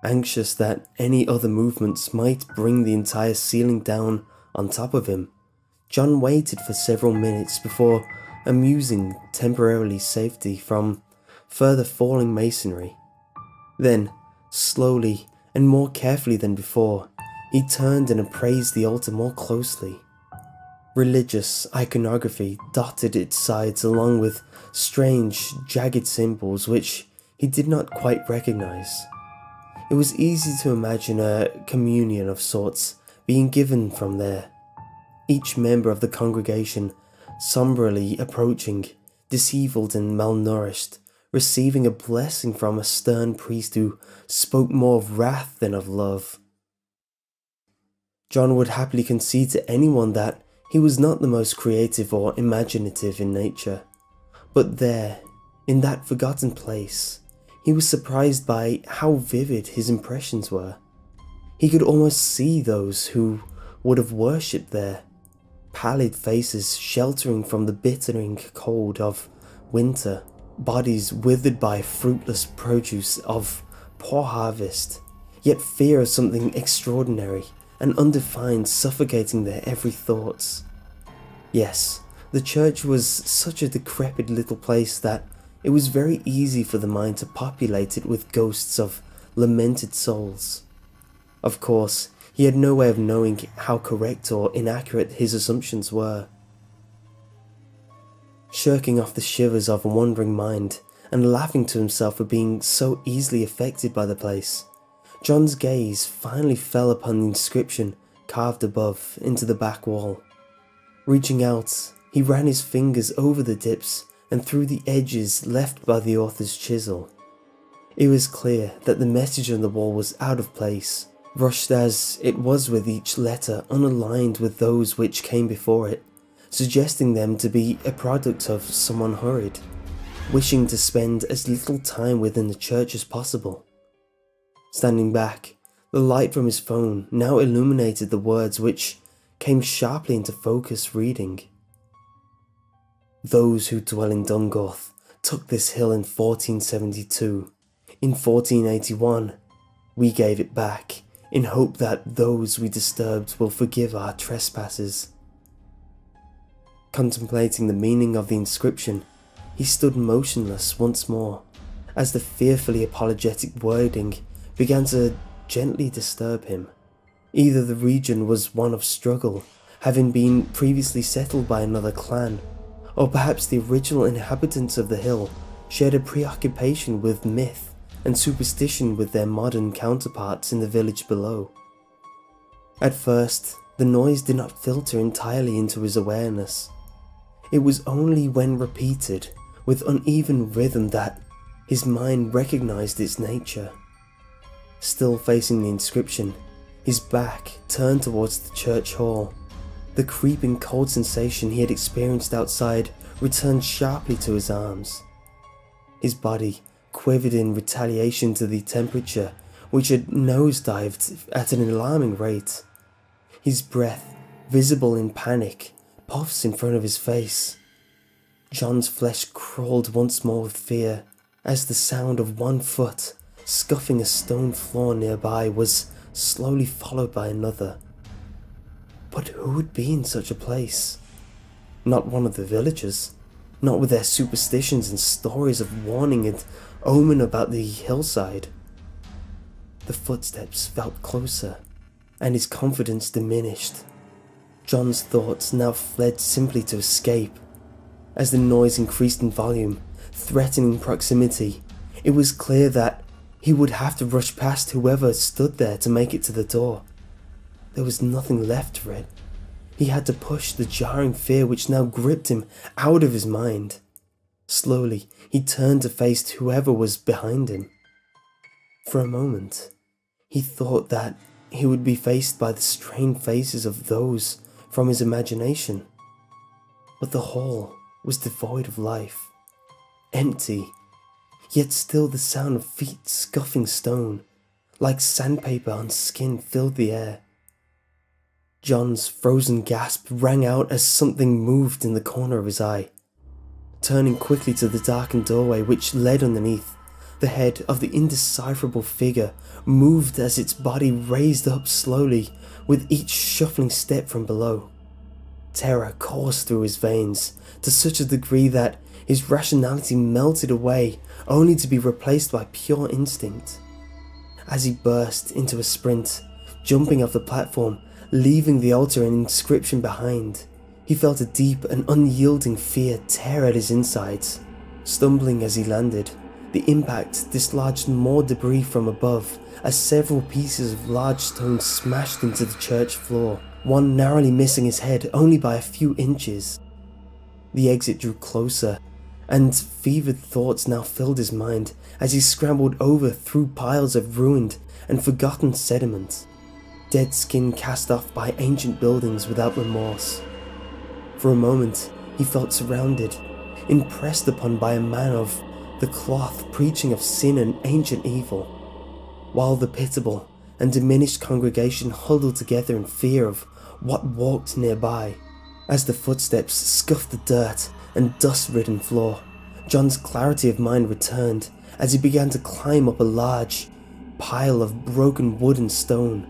Anxious that any other movements might bring the entire ceiling down on top of him, John waited for several minutes before amusing temporarily safety from further falling masonry. Then, slowly and more carefully than before, he turned and appraised the altar more closely. Religious iconography dotted its sides along with strange, jagged symbols which he did not quite recognize. It was easy to imagine a communion of sorts being given from there, each member of the congregation somberly approaching, disheveled and malnourished, receiving a blessing from a stern priest who spoke more of wrath than of love. John would happily concede to anyone that he was not the most creative or imaginative in nature, but there, in that forgotten place, he was surprised by how vivid his impressions were. He could almost see those who would have worshipped there, pallid faces sheltering from the bittering cold of winter, bodies withered by fruitless produce of poor harvest, yet fear of something extraordinary and undefined suffocating their every thoughts. Yes, the church was such a decrepit little place that it was very easy for the mind to populate it with ghosts of lamented souls. Of course, he had no way of knowing how correct or inaccurate his assumptions were. Shirking off the shivers of a wandering mind and laughing to himself for being so easily affected by the place, John's gaze finally fell upon the inscription carved above into the back wall. Reaching out, he ran his fingers over the dips and through the edges left by the author's chisel. It was clear that the message on the wall was out of place, rushed as it was with each letter unaligned with those which came before it, suggesting them to be a product of someone hurried, wishing to spend as little time within the church as possible. Standing back, the light from his phone now illuminated the words which came sharply into focus, reading: "Those who dwell in Dungorth took this hill in 1472. In 1481, we gave it back, in hope that those we disturbed will forgive our trespasses." Contemplating the meaning of the inscription, he stood motionless once more, as the fearfully apologetic wording began to gently disturb him. Either the region was one of struggle, having been previously settled by another clan, or perhaps the original inhabitants of the hill shared a preoccupation with myth and superstition with their modern counterparts in the village below. At first, the noise did not filter entirely into his awareness. It was only when repeated with uneven rhythm that his mind recognized its nature. Still facing the inscription, his back turned towards the church hall. The creeping cold sensation he had experienced outside returned sharply to his arms. His body quivered in retaliation to the temperature, which had nosedived at an alarming rate. His breath, visible in panic, puffs in front of his face. John's flesh crawled once more with fear, as the sound of one foot scuffing a stone floor nearby was slowly followed by another. But who would be in such a place? Not one of the villagers, not with their superstitions and stories of warning and omen about the hillside. The footsteps felt closer, and his confidence diminished. John's thoughts now fled simply to escape. As the noise increased in volume, threatening proximity, it was clear that he would have to rush past whoever stood there to make it to the door. There was nothing left for it. He had to push the jarring fear which now gripped him out of his mind. Slowly, he turned to face whoever was behind him. For a moment, he thought that he would be faced by the strained faces of those from his imagination. But the hall was devoid of life, empty, yet still the sound of feet scuffing stone, like sandpaper on skin, filled the air. John's frozen gasp rang out as something moved in the corner of his eye. Turning quickly to the darkened doorway which led underneath, the head of the indecipherable figure moved as its body raised up slowly with each shuffling step from below. Terror coursed through his veins to such a degree that his rationality melted away, only to be replaced by pure instinct. As he burst into a sprint, jumping off the platform, leaving the altar and inscription behind, he felt a deep and unyielding fear tear at his insides. Stumbling as he landed, the impact dislodged more debris from above as several pieces of large stone smashed into the church floor, one narrowly missing his head only by a few inches. The exit drew closer, and fevered thoughts now filled his mind as he scrambled over through piles of ruined and forgotten sediment, dead skin cast off by ancient buildings without remorse. For a moment, he felt surrounded, impressed upon by a man of the cloth preaching of sin and ancient evil, while the pitiable and diminished congregation huddled together in fear of what walked nearby. As the footsteps scuffed the dirt and dust-ridden floor, John's clarity of mind returned as he began to climb up a large pile of broken wood and stone.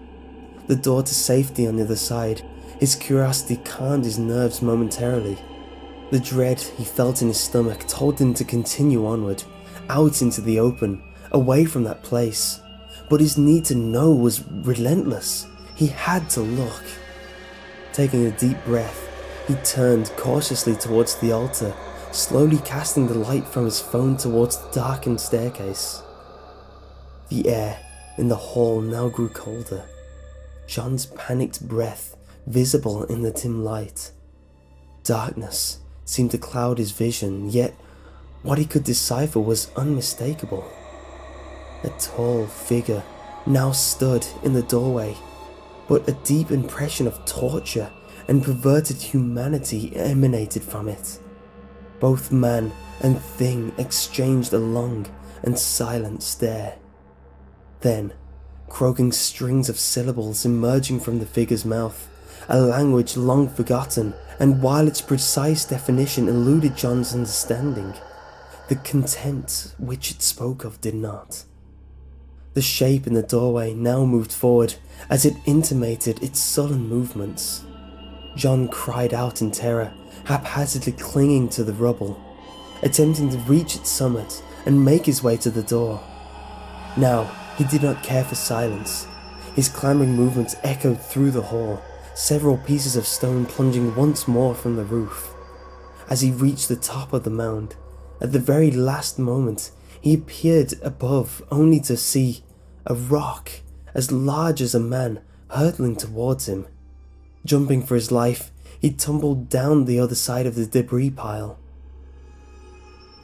The door to safety on the other side, his curiosity calmed his nerves momentarily. The dread he felt in his stomach told him to continue onward, out into the open, away from that place. But his need to know was relentless. He had to look. Taking a deep breath, he turned cautiously towards the altar, slowly casting the light from his phone towards the darkened staircase. The air in the hall now grew colder, John's panicked breath visible in the dim light. Darkness seemed to cloud his vision, yet what he could decipher was unmistakable. A tall figure now stood in the doorway, but a deep impression of torture and perverted humanity emanated from it. Both man and thing exchanged a long and silent stare. Then, croaking strings of syllables emerging from the figure's mouth, a language long forgotten, and while its precise definition eluded John's understanding, the contempt which it spoke of did not. The shape in the doorway now moved forward as it intimated its sullen movements. John cried out in terror, haphazardly clinging to the rubble, attempting to reach its summit and make his way to the door. Now, he did not care for silence. His clambering movements echoed through the hall, several pieces of stone plunging once more from the roof. As he reached the top of the mound, at the very last moment, he appeared above only to see a rock as large as a man hurtling towards him. Jumping for his life, he tumbled down the other side of the debris pile.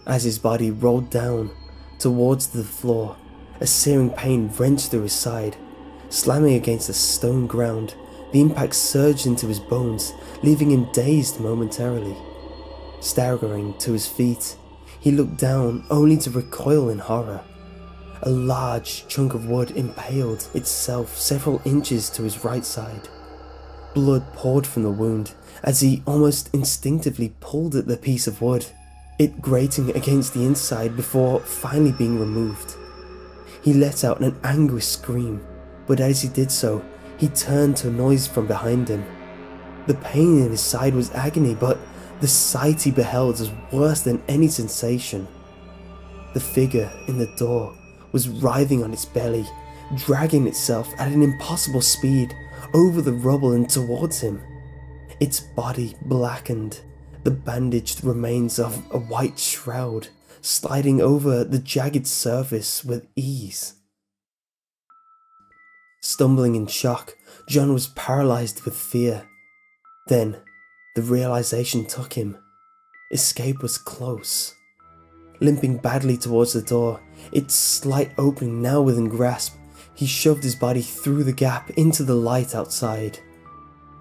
As his body rolled down towards the floor, a searing pain wrenched through his side. Slamming against the stone ground, the impact surged into his bones, leaving him dazed momentarily. Staggering to his feet, he looked down only to recoil in horror. A large chunk of wood impaled itself several inches to his right side. Blood poured from the wound as he almost instinctively pulled at the piece of wood, it grating against the inside before finally being removed. He let out an angry scream, but as he did so, he turned to a noise from behind him. The pain in his side was agony, but the sight he beheld was worse than any sensation. The figure in the door was writhing on its belly, dragging itself at an impossible speed over the rubble and towards him. Its body blackened, the bandaged remains of a white shroud sliding over the jagged surface with ease. Stumbling in shock, John was paralyzed with fear. Then, the realization took him. Escape was close. Limping badly towards the door, its slight opening now within grasp, he shoved his body through the gap into the light outside.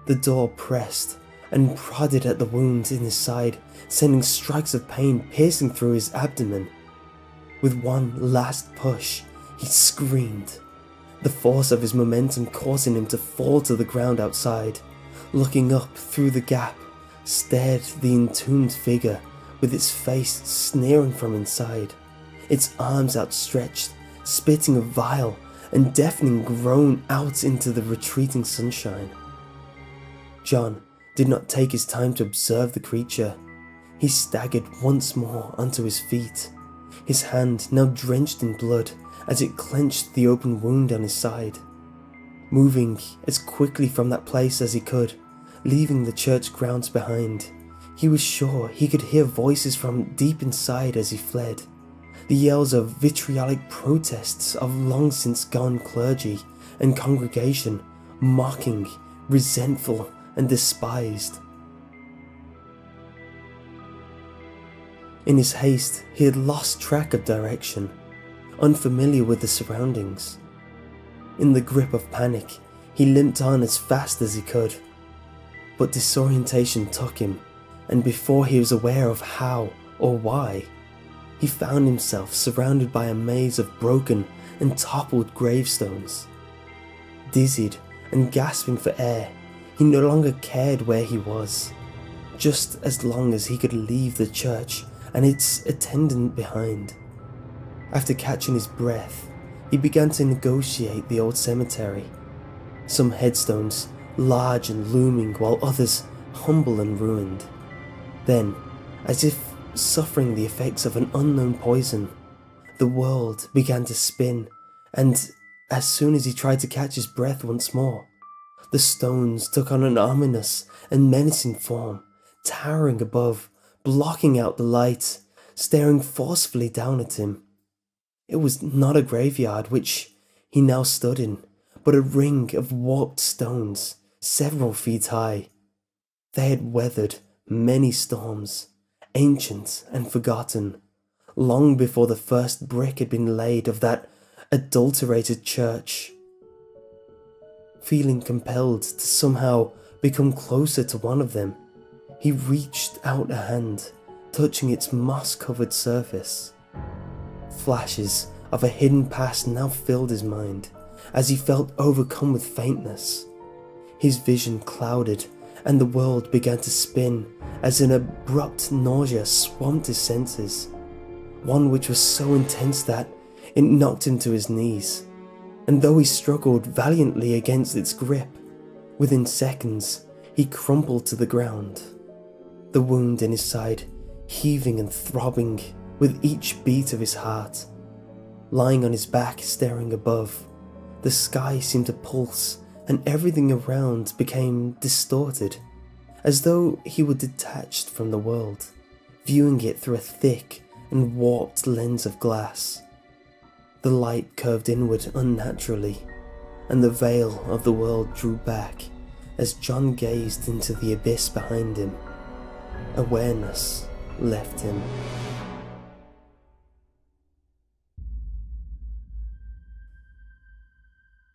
The door pressed and prodded at the wound in his side, sending strikes of pain piercing through his abdomen. With one last push, he screamed, the force of his momentum causing him to fall to the ground outside. Looking up through the gap, stared the entombed figure with its face sneering from inside, its arms outstretched, spitting a vile and deafening groan out into the retreating sunshine. John did not take his time to observe the creature. He staggered once more onto his feet, his hand now drenched in blood as it clenched the open wound on his side. Moving as quickly from that place as he could, leaving the church grounds behind, he was sure he could hear voices from deep inside as he fled, the yells of vitriolic protests of long since gone clergy and congregation, mocking, resentful, and despised. In his haste, he had lost track of direction, unfamiliar with the surroundings. In the grip of panic, he limped on as fast as he could. But disorientation took him, and before he was aware of how or why, he found himself surrounded by a maze of broken and toppled gravestones. Dizzied and gasping for air, he no longer cared where he was, just as long as he could leave the church and its attendant behind. After catching his breath, he began to negotiate the old cemetery. Some headstones large and looming, while others humble and ruined. Then, as if suffering the effects of an unknown poison, the world began to spin, and as soon as he tried to catch his breath once more, the stones took on an ominous and menacing form, towering above, blocking out the light, staring forcefully down at him. It was not a graveyard which he now stood in, but a ring of warped stones, several feet high. They had weathered many storms, ancient and forgotten, long before the first brick had been laid of that adulterated church. Feeling compelled to somehow become closer to one of them, he reached out a hand, touching its moss-covered surface. Flashes of a hidden past now filled his mind, as he felt overcome with faintness. His vision clouded, and the world began to spin as an abrupt nausea swamped his senses, one which was so intense that it knocked him to his knees, and though he struggled valiantly against its grip, within seconds he crumpled to the ground, the wound in his side heaving and throbbing with each beat of his heart. Lying on his back, staring above, the sky seemed to pulse, and everything around became distorted, as though he were detached from the world, viewing it through a thick and warped lens of glass. The light curved inward unnaturally, and the veil of the world drew back, as John gazed into the abyss behind him. Awareness left him.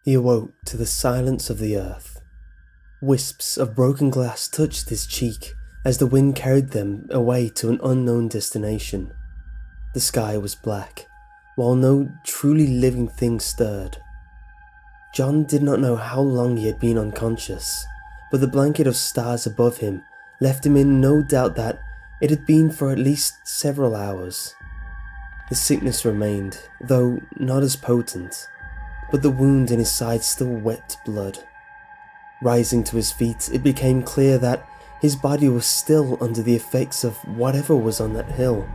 He awoke to the silence of the earth. Wisps of broken glass touched his cheek as the wind carried them away to an unknown destination. The sky was black, while no truly living thing stirred. John did not know how long he had been unconscious, but the blanket of stars above him left him in no doubt that it had been for at least several hours. His sickness remained, though not as potent, but the wound in his side still wept blood. Rising to his feet, it became clear that his body was still under the effects of whatever was on that hill.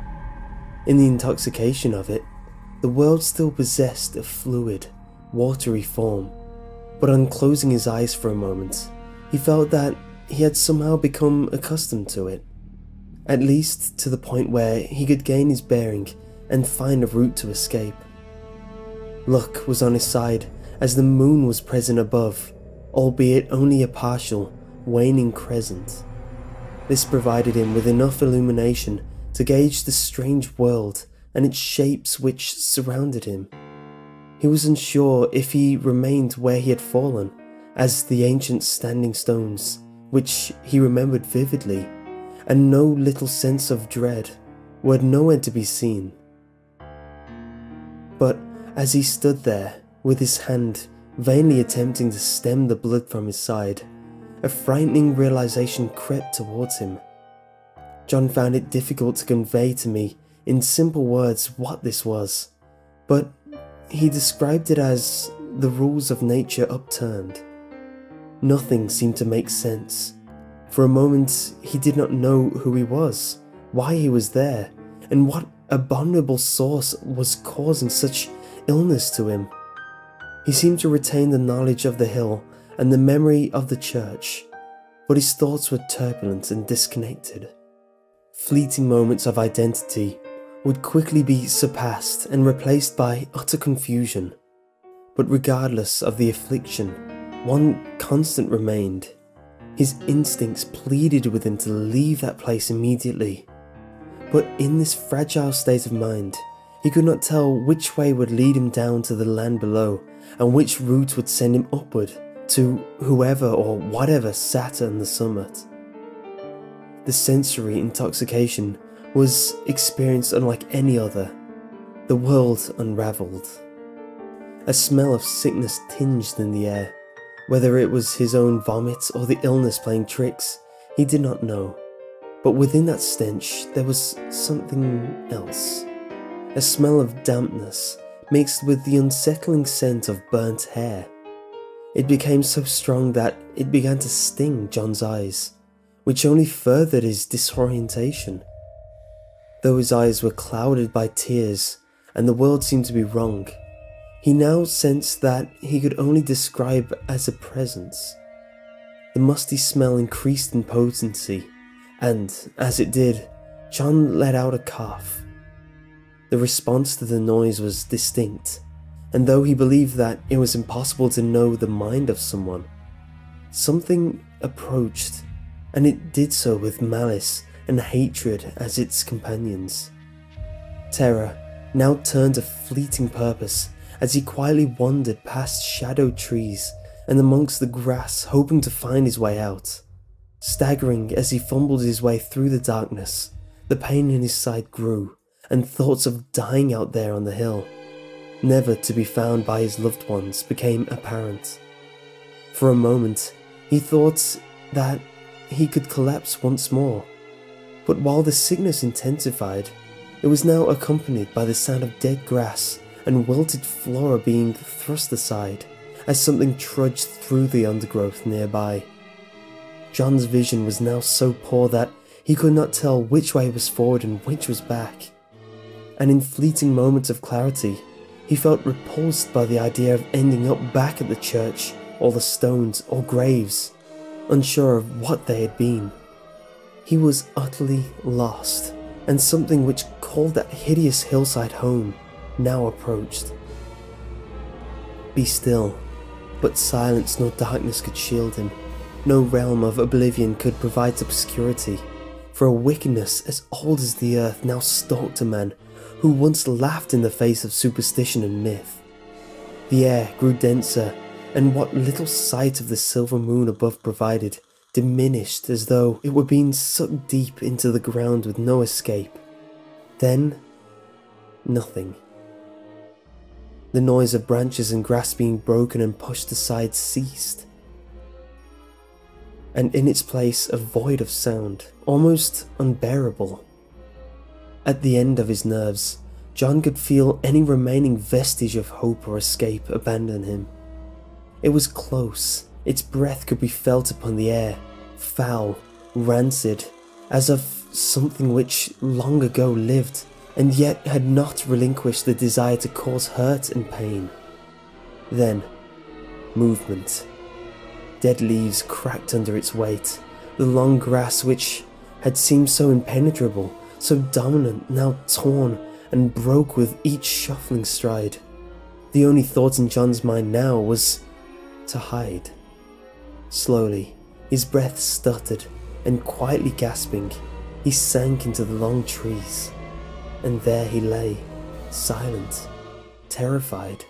In the intoxication of it, the world still possessed a fluid, watery form, but on closing his eyes for a moment, he felt that he had somehow become accustomed to it, at least to the point where he could gain his bearing and find a route to escape. Luck was on his side as the moon was present above, albeit only a partial, waning crescent. This provided him with enough illumination to gauge the strange world and its shapes which surrounded him. He was unsure if he remained where he had fallen, as the ancient standing stones, which he remembered vividly, and no little sense of dread, were nowhere to be seen. But as he stood there, with his hand vainly attempting to stem the blood from his side, a frightening realization crept towards him. John found it difficult to convey to me in simple words what this was, but he described it as the rules of nature upturned. Nothing seemed to make sense. For a moment he did not know who he was, why he was there, and what abominable source was causing such illness to him. He seemed to retain the knowledge of the hill and the memory of the church, but his thoughts were turbulent and disconnected. Fleeting moments of identity would quickly be surpassed and replaced by utter confusion. But regardless of the affliction, one constant remained. His instincts pleaded with him to leave that place immediately. But in this fragile state of mind, he could not tell which way would lead him down to the land below, and which route would send him upward to whoever or whatever sat on the summit. The sensory intoxication was experienced unlike any other. The world unravelled. A smell of sickness tinged in the air. Whether it was his own vomit or the illness playing tricks, he did not know. But within that stench there was something else. A smell of dampness mixed with the unsettling scent of burnt hair. It became so strong that it began to sting John's eyes, which only furthered his disorientation. Though his eyes were clouded by tears and the world seemed to be wrong, he now sensed that he could only describe as a presence. The musty smell increased in potency, and as it did, John let out a cough. The response to the noise was distinct, and though he believed that it was impossible to know the mind of someone, something approached, and it did so with malice and hatred as its companions. Terror now turned to fleeting purpose as he quietly wandered past shadowed trees and amongst the grass, hoping to find his way out. Staggering as he fumbled his way through the darkness, the pain in his side grew, and thoughts of dying out there on the hill, never to be found by his loved ones, became apparent. For a moment, he thought that he could collapse once more, but while the sickness intensified, it was now accompanied by the sound of dead grass and wilted flora being thrust aside as something trudged through the undergrowth nearby. John's vision was now so poor that he could not tell which way was forward and which was back, and in fleeting moments of clarity, he felt repulsed by the idea of ending up back at the church, or the stones, or graves, unsure of what they had been. He was utterly lost, and something which called that hideous hillside home now approached. Be still, but silence nor darkness could shield him. No realm of oblivion could provide obscurity, for a wickedness as old as the earth now stalked a man who once laughed in the face of superstition and myth. The air grew denser, and what little sight of the silver moon above provided diminished as though it were being sucked deep into the ground with no escape. Then, nothing. The noise of branches and grass being broken and pushed aside ceased, and in its place a void of sound, almost unbearable. At the end of his nerves, John could feel any remaining vestige of hope or escape abandon him. It was close, its breath could be felt upon the air, foul, rancid, as of something which long ago lived, and yet had not relinquished the desire to cause hurt and pain. Then, movement. Dead leaves cracked under its weight. The long grass which had seemed so impenetrable, so dominant, now torn and broke with each shuffling stride. The only thought in John's mind now was to hide. Slowly, his breath stuttered, and quietly gasping, he sank into the long trees. And there he lay, silent, terrified.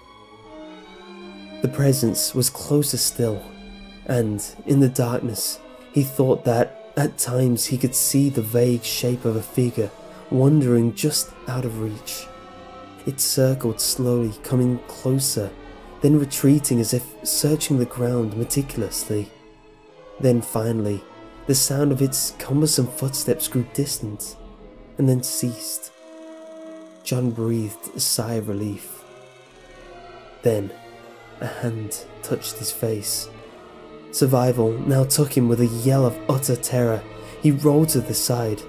The presence was closer still, and in the darkness he thought that at times he could see the vague shape of a figure wandering just out of reach. It circled slowly, coming closer, then retreating as if searching the ground meticulously. Then finally, the sound of its cumbersome footsteps grew distant, and then ceased. John breathed a sigh of relief. Then, a hand touched his face. Survival now took him with a yell of utter terror. He rolled to the side.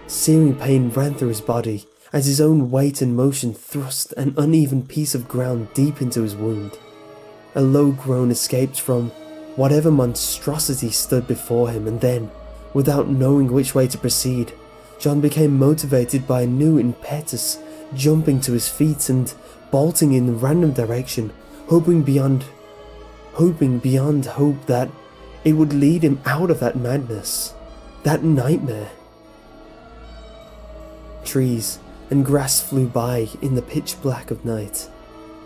Searing pain ran through his body as his own weight and motion thrust an uneven piece of ground deep into his wound. A low groan escaped from whatever monstrosity stood before him, and then, without knowing which way to proceed, John became motivated by a new impetus, jumping to his feet and bolting in random direction, hoping beyond hope that it would lead him out of that madness, that nightmare. Trees and grass flew by in the pitch black of night,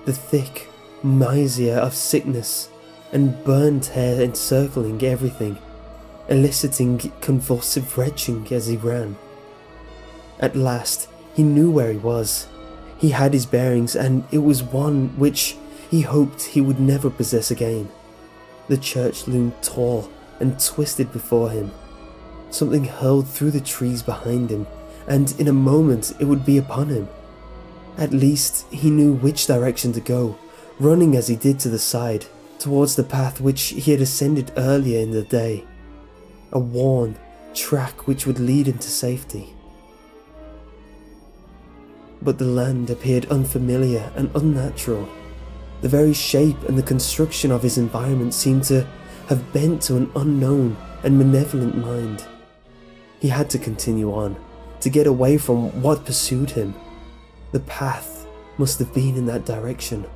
the thick miasma of sickness and burned hair encircling everything, eliciting convulsive retching as he ran. At last, he knew where he was. He had his bearings, and it was one which he hoped he would never possess again. The church loomed tall and twisted before him. Something hurled through the trees behind him, and in a moment it would be upon him. At least he knew which direction to go, running as he did to the side, towards the path which he had ascended earlier in the day. A worn track which would lead him to safety. But the land appeared unfamiliar and unnatural. The very shape and the construction of his environment seemed to have bent to an unknown and malevolent mind. He had to continue on, to get away from what pursued him. The path must have been in that direction.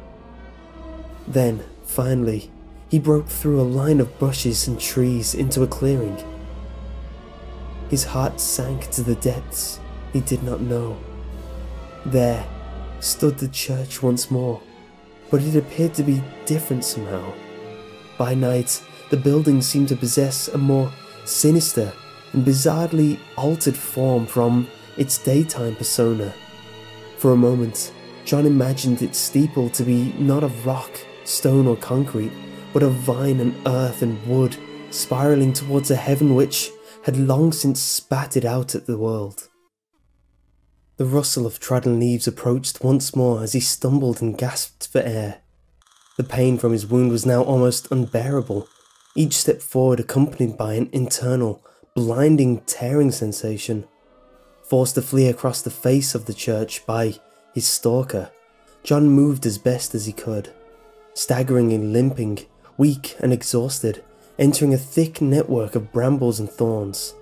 Then, finally, he broke through a line of bushes and trees into a clearing. His heart sank to the depths he did not know. There stood the church once more, but it appeared to be different somehow. By night, the building seemed to possess a more sinister and bizarrely altered form from its daytime persona. For a moment, John imagined its steeple to be not of rock, stone or concrete, but of vine and earth and wood, spiralling towards a heaven which had long since spat it out at the world. The rustle of trodden leaves approached once more as he stumbled and gasped for air. The pain from his wound was now almost unbearable, each step forward accompanied by an internal, blinding, tearing sensation. Forced to flee across the face of the church by his stalker, John moved as best as he could, staggering and limping, weak and exhausted, entering a thick network of brambles and thorns.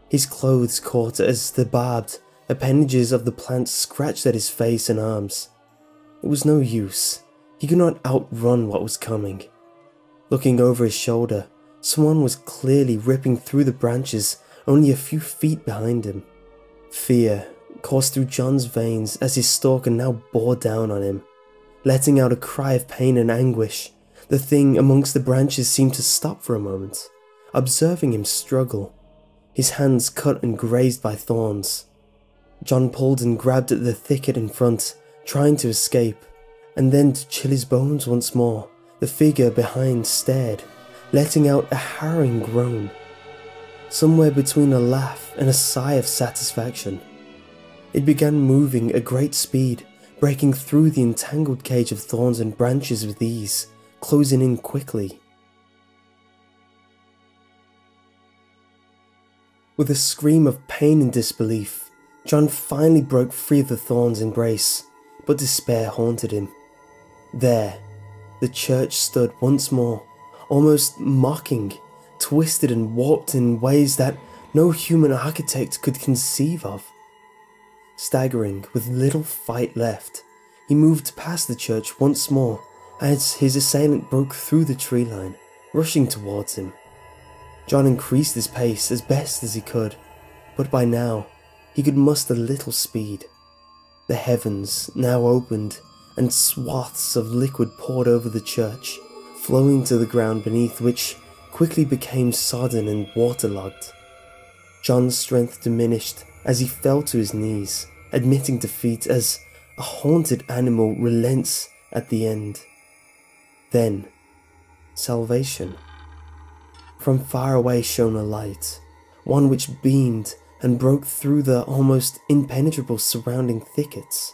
His clothes caught as the barbed appendages of the plants scratched at his face and arms. It was no use. He could not outrun what was coming. Looking over his shoulder, Someone was clearly ripping through the branches only a few feet behind him. Fear coursed through John's veins as his stalker now bore down on him. Letting out a cry of pain and anguish, the thing amongst the branches seemed to stop for a moment, observing him struggle, his hands cut and grazed by thorns. John pulled and grabbed at the thicket in front, trying to escape, and then to chill his bones once more, the figure behind stared, letting out a harrowing groan, somewhere between a laugh and a sigh of satisfaction. It began moving at great speed, breaking through the entangled cage of thorns and branches with ease, closing in quickly. With a scream of pain and disbelief, John finally broke free of the thorn's embrace, but despair haunted him. There, the church stood once more, almost mocking, twisted and warped in ways that no human architect could conceive of. Staggering, with little fight left, he moved past the church once more as his assailant broke through the tree line, rushing towards him. John increased his pace as best as he could, but by now he could muster little speed. The heavens now opened, and swaths of liquid poured over the church, flowing to the ground beneath, which quickly became sodden and waterlogged. John's strength diminished as he fell to his knees, admitting defeat as a haunted animal relents at the end. Then, salvation. From far away shone a light, one which beamed and broke through the almost impenetrable surrounding thickets.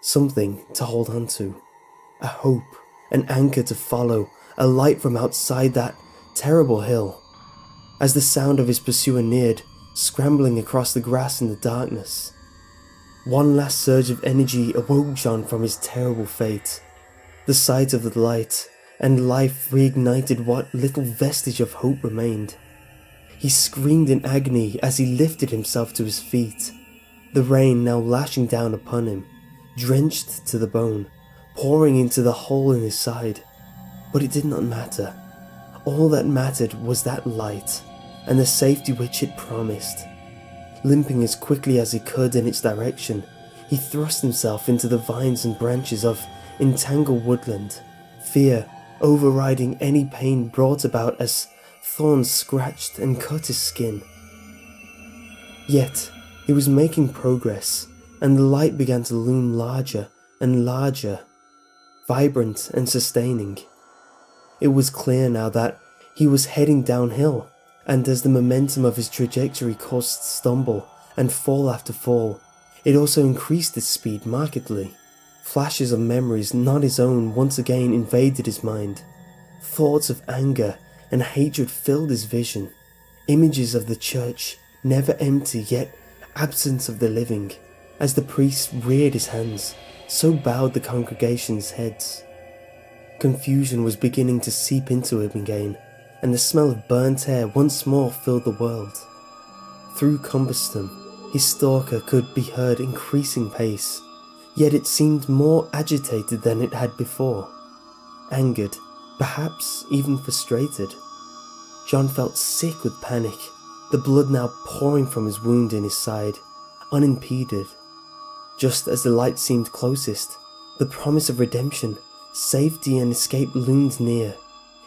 Something to hold on to, a hope, an anchor to follow, a light from outside that terrible hill. As the sound of his pursuer neared, scrambling across the grass in the darkness, one last surge of energy awoke John from his terrible fate. The sight of the light and life reignited what little vestige of hope remained. He screamed in agony as he lifted himself to his feet, the rain now lashing down upon him, drenched to the bone, pouring into the hole in his side. But it did not matter. All that mattered was that light, and the safety which it promised. Limping as quickly as he could in its direction, he thrust himself into the vines and branches of entangled woodland, fear overriding any pain brought about as thorns scratched and cut his skin. Yet, he was making progress, and the light began to loom larger and larger, vibrant and sustaining. It was clear now that he was heading downhill, and as the momentum of his trajectory caused stumble and fall after fall, it also increased his speed markedly. Flashes of memories not his own once again invaded his mind. Thoughts of anger and hatred filled his vision. Images of the church, never empty yet absent of the living. As the priest reared his hands, so bowed the congregation's heads. Confusion was beginning to seep into him again, and the smell of burnt hair once more filled the world. Through cumbersome, his stalker could be heard increasing pace, yet it seemed more agitated than it had before. Angered, perhaps even frustrated. John felt sick with panic, the blood now pouring from his wound in his side, unimpeded. Just as the light seemed closest, the promise of redemption, safety and escape loomed near.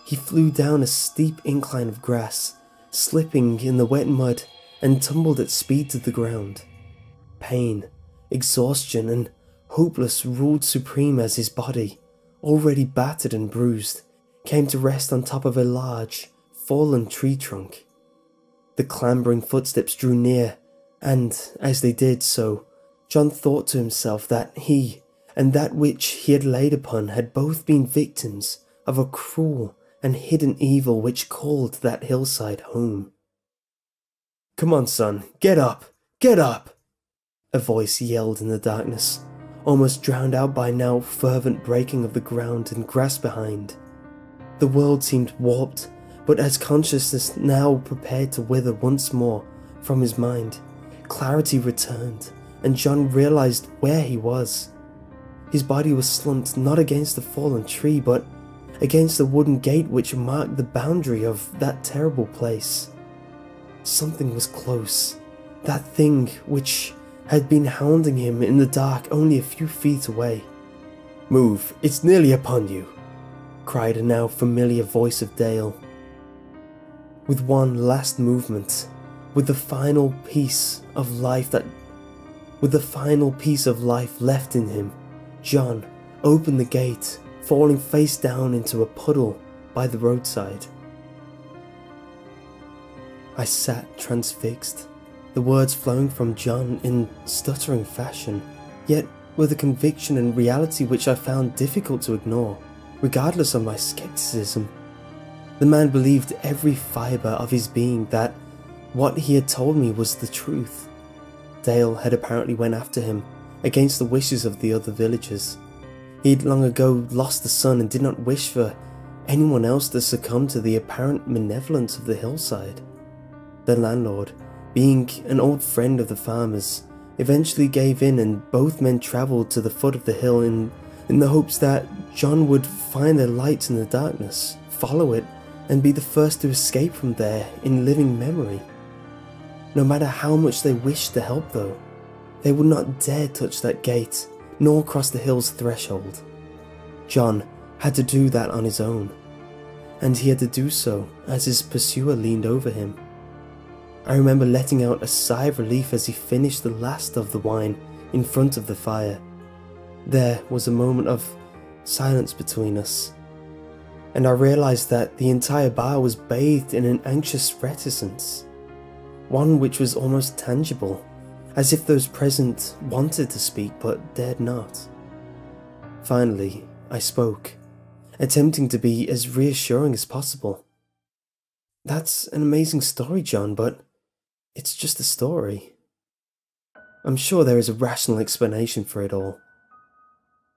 He flew down a steep incline of grass, slipping in the wet mud, and tumbled at speed to the ground. Pain, exhaustion, and hopeless ruled supreme as his body, already battered and bruised, came to rest on top of a large, fallen tree trunk. The clambering footsteps drew near, and as they did so, John thought to himself that he and that which he had laid upon had both been victims of a cruel and hidden evil which called that hillside home. "Come on, son, get up! Get up!" a voice yelled in the darkness, almost drowned out by now fervent breaking of the ground and grass behind. The world seemed warped, but as consciousness now prepared to wither once more from his mind, clarity returned, and John realized where he was. His body was slumped not against a fallen tree, but against the wooden gate which marked the boundary of that terrible place. Something was close, that thing which had been hounding him in the dark only a few feet away. "Move, it's nearly upon you," cried a now familiar voice of Dale. With one last movement, with the final piece of life left in him, John opened the gate, falling face down into a puddle by the roadside. I sat transfixed, the words flowing from John in stuttering fashion, yet with a conviction and reality which I found difficult to ignore, regardless of my skepticism. The man believed every fibre of his being that what he had told me was the truth. Dale had apparently went after him, against the wishes of the other villagers. He had long ago lost a son and did not wish for anyone else to succumb to the apparent malevolence of the hillside. The landlord, being an old friend of the farmers, eventually gave in, and both men travelled to the foot of the hill in the hopes that John would find a light in the darkness, follow it, and be the first to escape from there in living memory. No matter how much they wished to help though, they would not dare touch that gate, nor cross the hill's threshold. John had to do that on his own, and he had to do so as his pursuer leaned over him. I remember letting out a sigh of relief as he finished the last of the wine in front of the fire. There was a moment of silence between us, and I realised that the entire bar was bathed in an anxious reticence, one which was almost tangible, as if those present wanted to speak but dared not. Finally, I spoke, attempting to be as reassuring as possible. "That's an amazing story, John, but it's just a story. I'm sure there is a rational explanation for it all."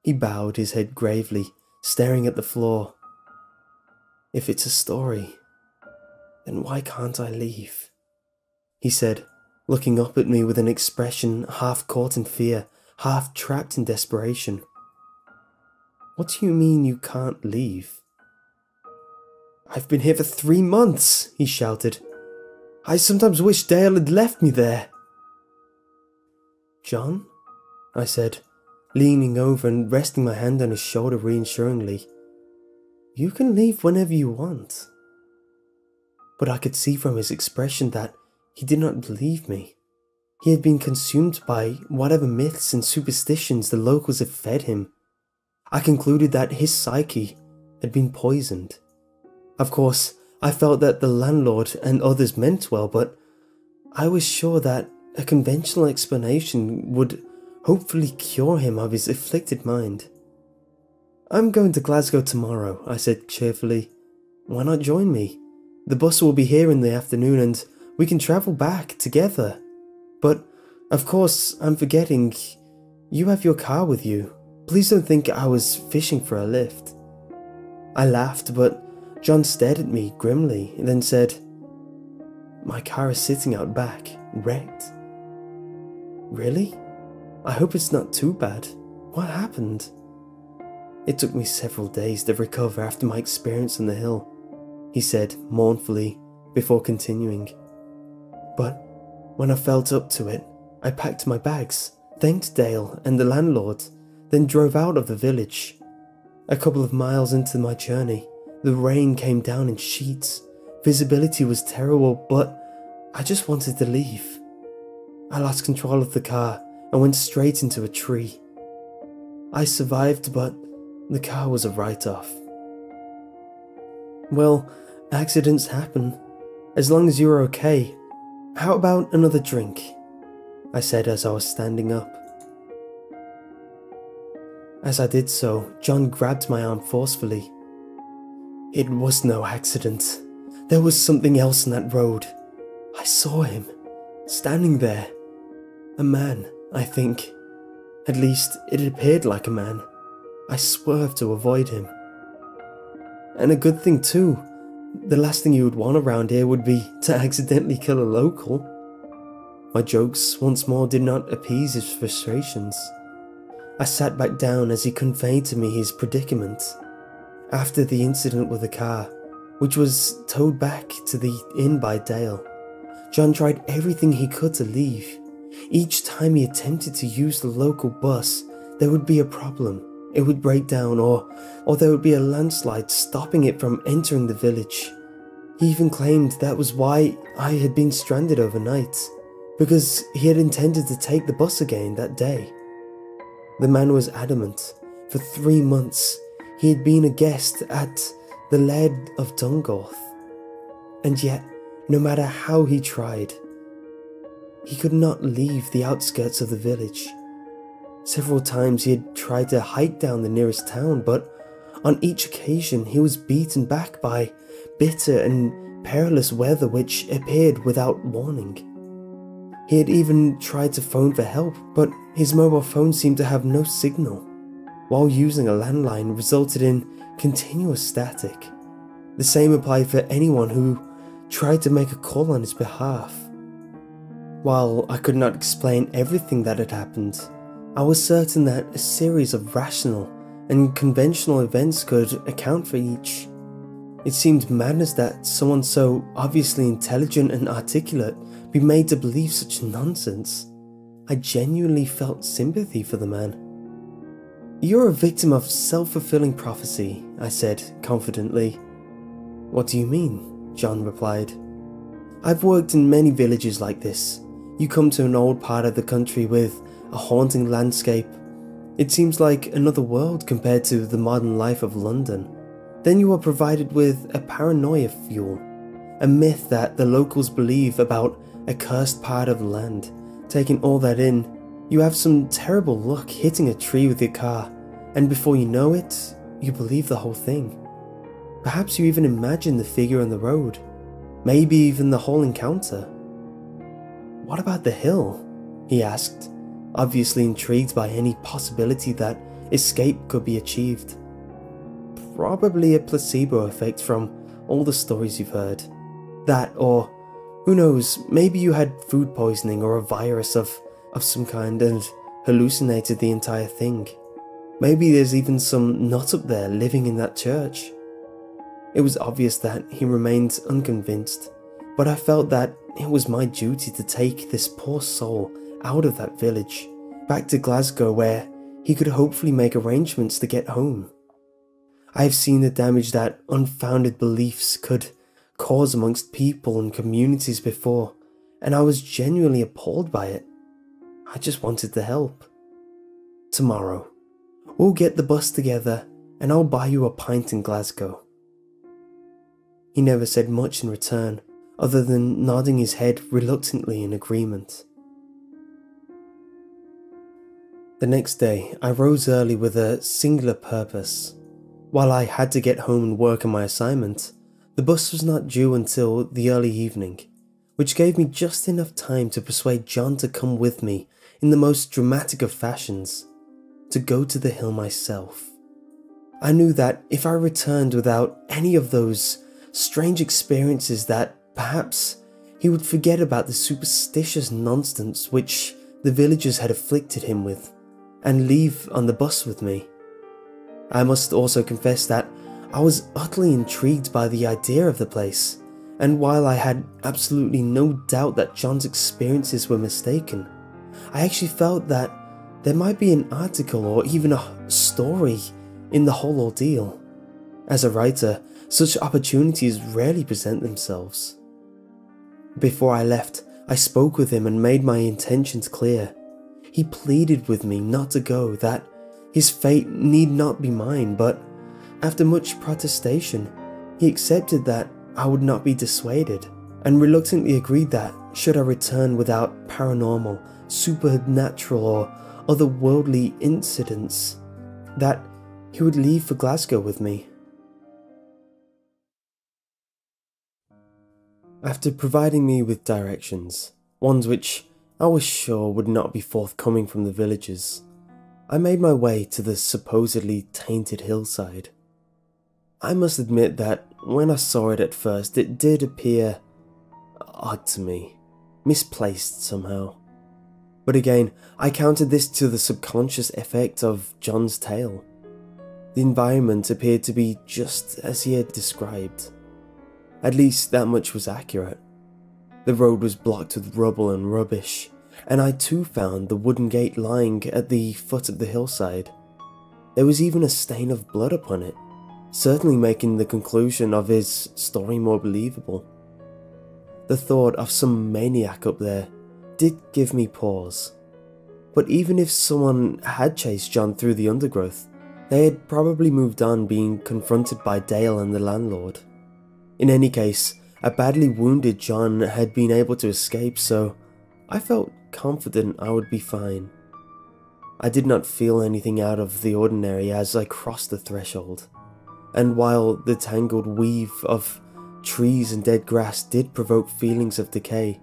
He bowed his head gravely, staring at the floor. "If it's a story, then why can't I leave?" he said, looking up at me with an expression half caught in fear, half trapped in desperation. "What do you mean you can't leave?" "I've been here for 3 months, he shouted. "I sometimes wish Dale had left me there." "John?" I said, leaning over and resting my hand on his shoulder reassuringly. "You can leave whenever you want." But I could see from his expression that he did not believe me. He had been consumed by whatever myths and superstitions the locals had fed him. I concluded that his psyche had been poisoned. Of course, I felt that the landlord and others meant well, but I was sure that a conventional explanation would hopefully cure him of his afflicted mind. "I'm going to Glasgow tomorrow," I said cheerfully. "Why not join me? The bus will be here in the afternoon and we can travel back together. But, of course, I'm forgetting, you have your car with you. Please don't think I was fishing for a lift." I laughed, but John stared at me grimly, and then said, "My car is sitting out back, wrecked." "Really? I hope it's not too bad. What happened?" "It took me several days to recover after my experience on the hill," he said mournfully, before continuing. "But when I felt up to it, I packed my bags, thanked Dale and the landlord, then drove out of the village. A couple of miles into my journey, the rain came down in sheets. Visibility was terrible, but I just wanted to leave. I lost control of the car and went straight into a tree. I survived, but the car was a write-off." "Well, accidents happen. As long as you're okay. How about another drink?" I said as I was standing up. As I did so, John grabbed my arm forcefully. "It was no accident. There was something else on that road. I saw him, standing there. A man, I think. At least, it appeared like a man. I swerved to avoid him. And a good thing too. The last thing you would want around here would be to accidentally kill a local." My jokes once more did not appease his frustrations. I sat back down as he conveyed to me his predicament. After the incident with the car, which was towed back to the inn by Dale, John tried everything he could to leave. Each time he attempted to use the local bus, there would be a problem. It would break down, or there would be a landslide stopping it from entering the village. He even claimed that was why I had been stranded overnight, because he had intended to take the bus again that day. The man was adamant. For 3 months, he had been a guest at the Laird of Dungorth, and yet, no matter how he tried, he could not leave the outskirts of the village. Several times he had tried to hike down the nearest town, but on each occasion he was beaten back by bitter and perilous weather which appeared without warning. He had even tried to phone for help, but his mobile phone seemed to have no signal, while using a landline resulted in continuous static. The same applied for anyone who tried to make a call on his behalf. While I could not explain everything that had happened, I was certain that a series of rational and conventional events could account for each. It seemed madness that someone so obviously intelligent and articulate be made to believe such nonsense. I genuinely felt sympathy for the man. "You're a victim of self-fulfilling prophecy," I said confidently. "What do you mean?" John replied. "I've worked in many villages like this. You come to an old part of the country with a haunting landscape. It seems like another world compared to the modern life of London. Then you are provided with a paranoia fuel, a myth that the locals believe about a cursed part of the land. Taking all that in, you have some terrible luck hitting a tree with your car, and before you know it, you believe the whole thing. Perhaps you even imagine the figure on the road, maybe even the whole encounter." "What about the hill?" he asked, obviously intrigued by any possibility that escape could be achieved. "Probably a placebo effect from all the stories you've heard. That, or who knows, maybe you had food poisoning or a virus of some kind and hallucinated the entire thing. Maybe there's even some nut up there living in that church." It was obvious that he remained unconvinced, but I felt that it was my duty to take this poor soul out of that village, back to Glasgow where he could hopefully make arrangements to get home. I have seen the damage that unfounded beliefs could cause amongst people and communities before, and I was genuinely appalled by it. I just wanted to help. "Tomorrow, we'll get the bus together and I'll buy you a pint in Glasgow." He never said much in return, other than nodding his head reluctantly in agreement. The next day, I rose early with a singular purpose. While I had to get home and work on my assignment, the bus was not due until the early evening, which gave me just enough time to persuade John to come with me in the most dramatic of fashions, to go to the hill myself. I knew that if I returned without any of those strange experiences, that perhaps he would forget about the superstitious nonsense which the villagers had afflicted him with, and leave on the bus with me. I must also confess that I was utterly intrigued by the idea of the place, and while I had absolutely no doubt that John's experiences were mistaken, I actually felt that there might be an article or even a story in the whole ordeal. As a writer, such opportunities rarely present themselves. Before I left, I spoke with him and made my intentions clear. He pleaded with me not to go, that his fate need not be mine, but after much protestation, he accepted that I would not be dissuaded, and reluctantly agreed that, should I return without paranormal, supernatural or otherworldly incidents, that he would leave for Glasgow with me. After providing me with directions, ones which I was sure would not be forthcoming from the villagers, I made my way to the supposedly tainted hillside. I must admit that when I saw it at first, it did appear odd to me, misplaced somehow. But again, I counted this to the subconscious effect of John's tale. The environment appeared to be just as he had described. At least that much was accurate. The road was blocked with rubble and rubbish, and I too found the wooden gate lying at the foot of the hillside. There was even a stain of blood upon it, certainly making the conclusion of his story more believable. The thought of some maniac up there did give me pause. But even if someone had chased John through the undergrowth, they had probably moved on, being confronted by Dale and the landlord. In any case, a badly wounded John had been able to escape, so I felt confident I would be fine. I did not feel anything out of the ordinary as I crossed the threshold, and while the tangled weave of trees and dead grass did provoke feelings of decay,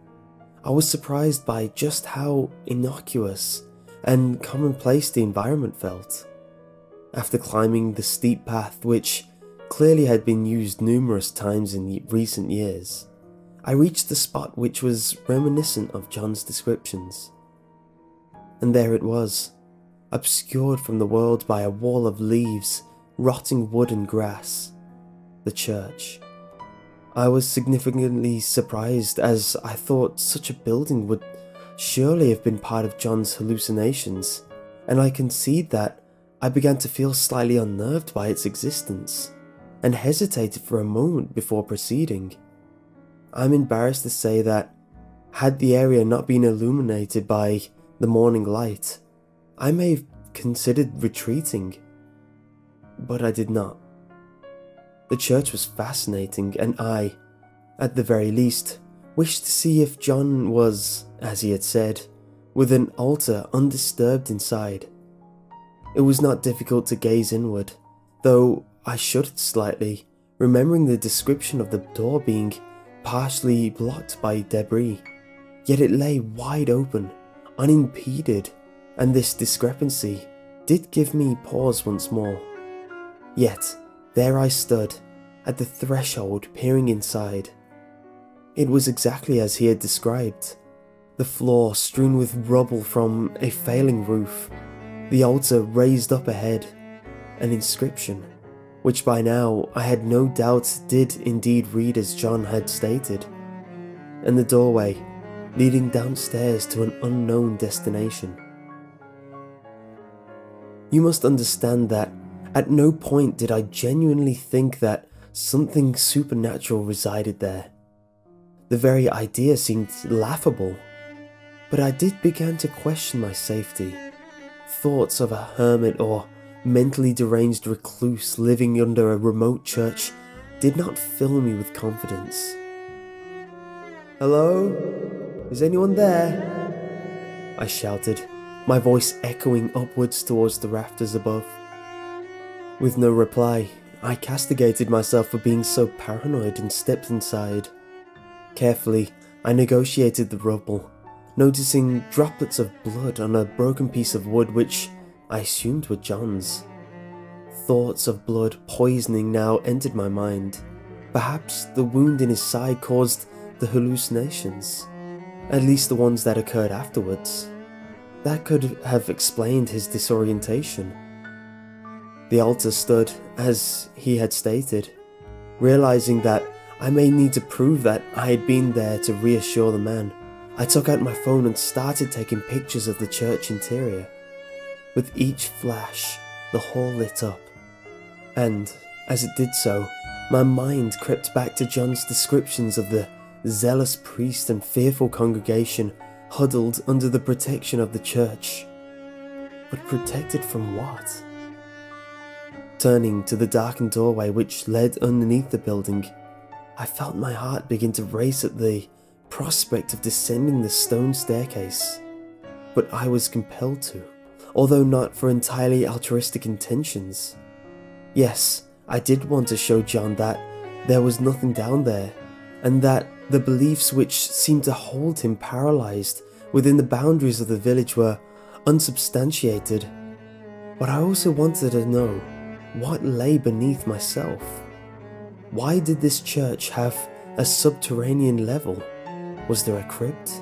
I was surprised by just how innocuous and commonplace the environment felt. After climbing the steep path, which clearly had been used numerous times in recent years, I reached the spot which was reminiscent of John's descriptions. And there it was, obscured from the world by a wall of leaves, rotting wood and grass. The church. I was significantly surprised, as I thought such a building would surely have been part of John's hallucinations, and I concede that I began to feel slightly unnerved by its existence, and hesitated for a moment before proceeding. I'm embarrassed to say that, had the area not been illuminated by the morning light, I may have considered retreating, but I did not. The church was fascinating, and I, at the very least, wished to see if John was, as he had said, with an altar undisturbed inside. It was not difficult to gaze inward, though I shuddered slightly, remembering the description of the door being partially blocked by debris. Yet it lay wide open, unimpeded, and this discrepancy did give me pause once more. Yet, there I stood, at the threshold, peering inside. It was exactly as he had described. The floor strewn with rubble from a failing roof, the altar raised up ahead, an inscription, which by now I had no doubt did indeed read as John had stated, and the doorway leading downstairs to an unknown destination. You must understand that at no point did I genuinely think that something supernatural resided there. The very idea seemed laughable, but I did begin to question my safety. Thoughts of a hermit or mentally deranged recluse living under a remote church did not fill me with confidence. "Hello? Is anyone there?" I shouted, my voice echoing upwards towards the rafters above. With no reply, I castigated myself for being so paranoid and stepped inside. Carefully, I negotiated the rubble, noticing droplets of blood on a broken piece of wood which I assumed were John's. Thoughts of blood poisoning now entered my mind. Perhaps the wound in his side caused the hallucinations, at least the ones that occurred afterwards. That could have explained his disorientation. The altar stood as he had stated. Realizing that I may need to prove that I had been there to reassure the man, I took out my phone and started taking pictures of the church interior. With each flash, the hall lit up, and as it did so, my mind crept back to John's descriptions of the zealous priest and fearful congregation huddled under the protection of the church. But protected from what? Turning to the darkened doorway which led underneath the building, I felt my heart begin to race at the prospect of descending the stone staircase. But I was compelled to, although not for entirely altruistic intentions. Yes, I did want to show John that there was nothing down there, and that the beliefs which seemed to hold him paralyzed within the boundaries of the village were unsubstantiated. But I also wanted to know what lay beneath myself. Why did this church have a subterranean level? Was there a crypt?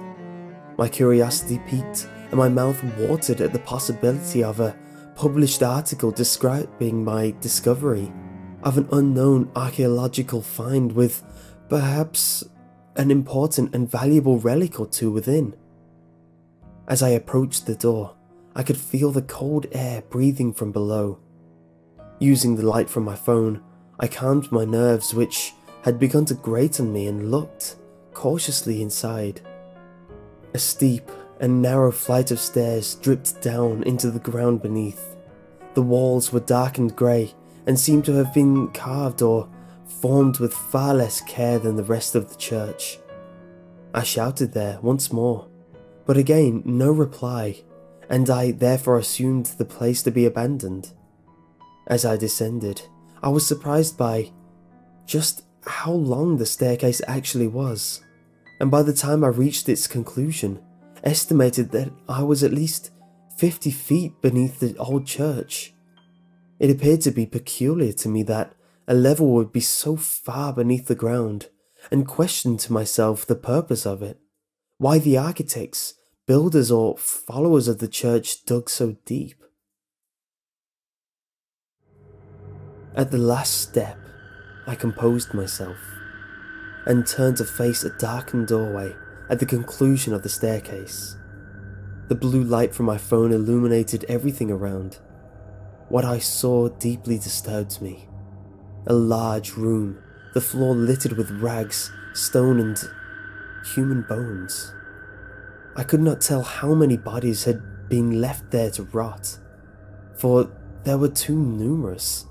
My curiosity piqued, and my mouth watered at the possibility of a published article describing my discovery of an unknown archaeological find with perhaps an important and valuable relic or two within. As I approached the door, I could feel the cold air breathing from below. Using the light from my phone, I calmed my nerves, which had begun to grate on me, and looked cautiously inside. A steep and narrow flight of stairs dripped down into the ground beneath. The walls were darkened grey and seemed to have been carved or formed with far less care than the rest of the church. I shouted there once more, but again no reply, and I therefore assumed the place to be abandoned. As I descended, I was surprised by just how long the staircase actually was, and by the time I reached its conclusion, estimated that I was at least 50 feet beneath the old church. It appeared to be peculiar to me that a level would be so far beneath the ground, and questioned to myself the purpose of it, why the architects, builders or followers of the church dug so deep. At the last step, I composed myself and turned to face a darkened doorway at the conclusion of the staircase. The blue light from my phone illuminated everything around. What I saw deeply disturbed me. A large room, the floor littered with rags, stone and human bones. I could not tell how many bodies had been left there to rot, for there were too numerous.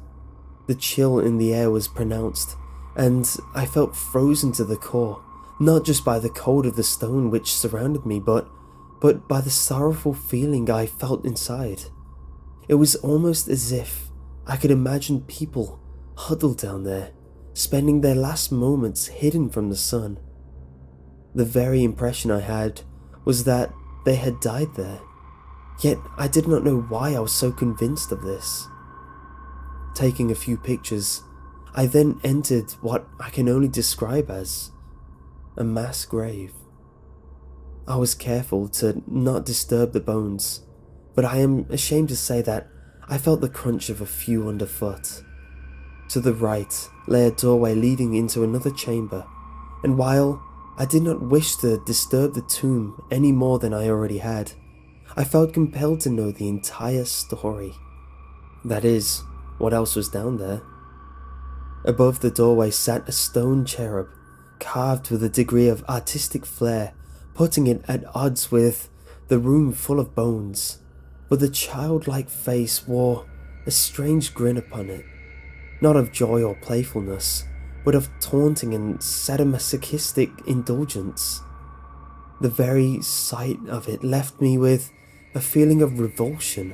The chill in the air was pronounced, and I felt frozen to the core, not just by the cold of the stone which surrounded me, but by the sorrowful feeling I felt inside. It was almost as if I could imagine people huddled down there, spending their last moments hidden from the sun. The very impression I had was that they had died there, yet I did not know why I was so convinced of this. Taking a few pictures, I then entered what I can only describe as a mass grave. I was careful to not disturb the bones, but I am ashamed to say that I felt the crunch of a few underfoot. To the right lay a doorway leading into another chamber, and while I did not wish to disturb the tomb any more than I already had, I felt compelled to know the entire story. That is, what else was down there? Above the doorway sat a stone cherub, carved with a degree of artistic flair, putting it at odds with the room full of bones, but the childlike face wore a strange grin upon it, not of joy or playfulness, but of taunting and sadomasochistic indulgence. The very sight of it left me with a feeling of revulsion,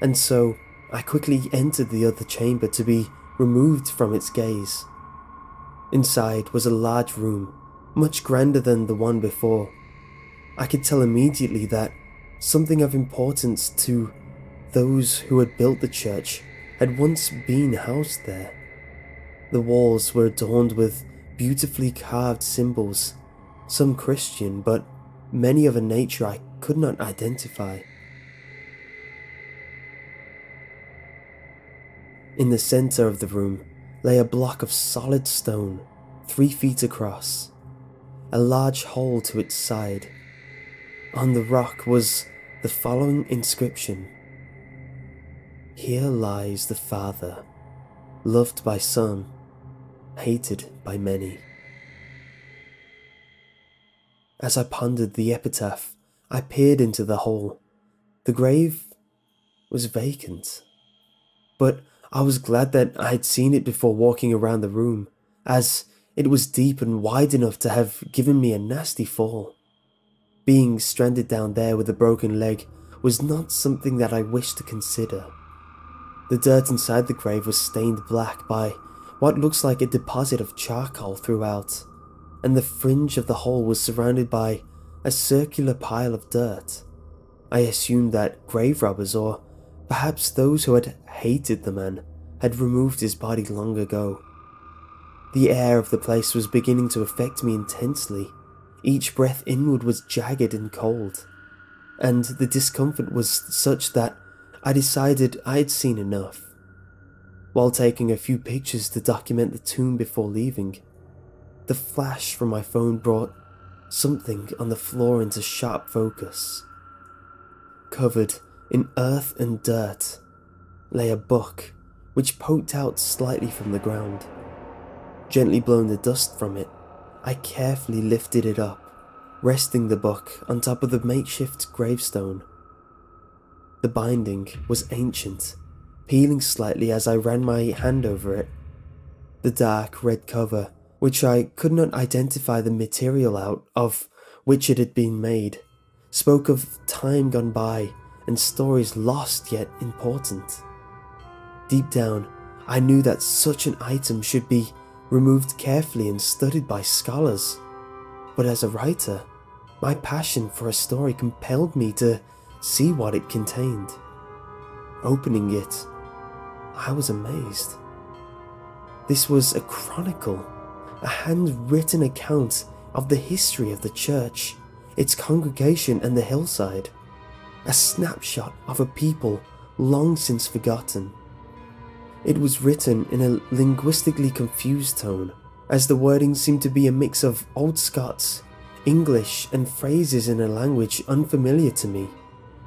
and so I quickly entered the other chamber to be removed from its gaze. Inside was a large room, much grander than the one before. I could tell immediately that something of importance to those who had built the church had once been housed there. The walls were adorned with beautifully carved symbols, some Christian, but many of a nature I could not identify. In the center of the room lay a block of solid stone, 3 feet across, a large hole to its side. On the rock was the following inscription: "Here lies the Father, loved by some, hated by many." As I pondered the epitaph, I peered into the hole. The grave was vacant, but I was glad that I had seen it before walking around the room, as it was deep and wide enough to have given me a nasty fall. Being stranded down there with a broken leg was not something that I wished to consider. The dirt inside the grave was stained black by what looks like a deposit of charcoal throughout, and the fringe of the hole was surrounded by a circular pile of dirt. I assumed that grave robbers, or perhaps those who had hated the man, had removed his body long ago. The air of the place was beginning to affect me intensely. Each breath inward was jagged and cold, and the discomfort was such that I decided I had seen enough. While taking a few pictures to document the tomb before leaving, the flash from my phone brought something on the floor into sharp focus. Covered in earth and dirt lay a book which poked out slightly from the ground. Gently blowing the dust from it, I carefully lifted it up, resting the book on top of the makeshift gravestone. The binding was ancient, peeling slightly as I ran my hand over it. The dark red cover, which I could not identify the material out of which it had been made, spoke of time gone by and stories lost yet important. Deep down, I knew that such an item should be removed carefully and studied by scholars. But as a writer, my passion for a story compelled me to see what it contained. Opening it, I was amazed. This was a chronicle, a handwritten account of the history of the church, its congregation and the hillside, a snapshot of a people long since forgotten. It was written in a linguistically confused tone, as the wording seemed to be a mix of Old Scots, English and phrases in a language unfamiliar to me,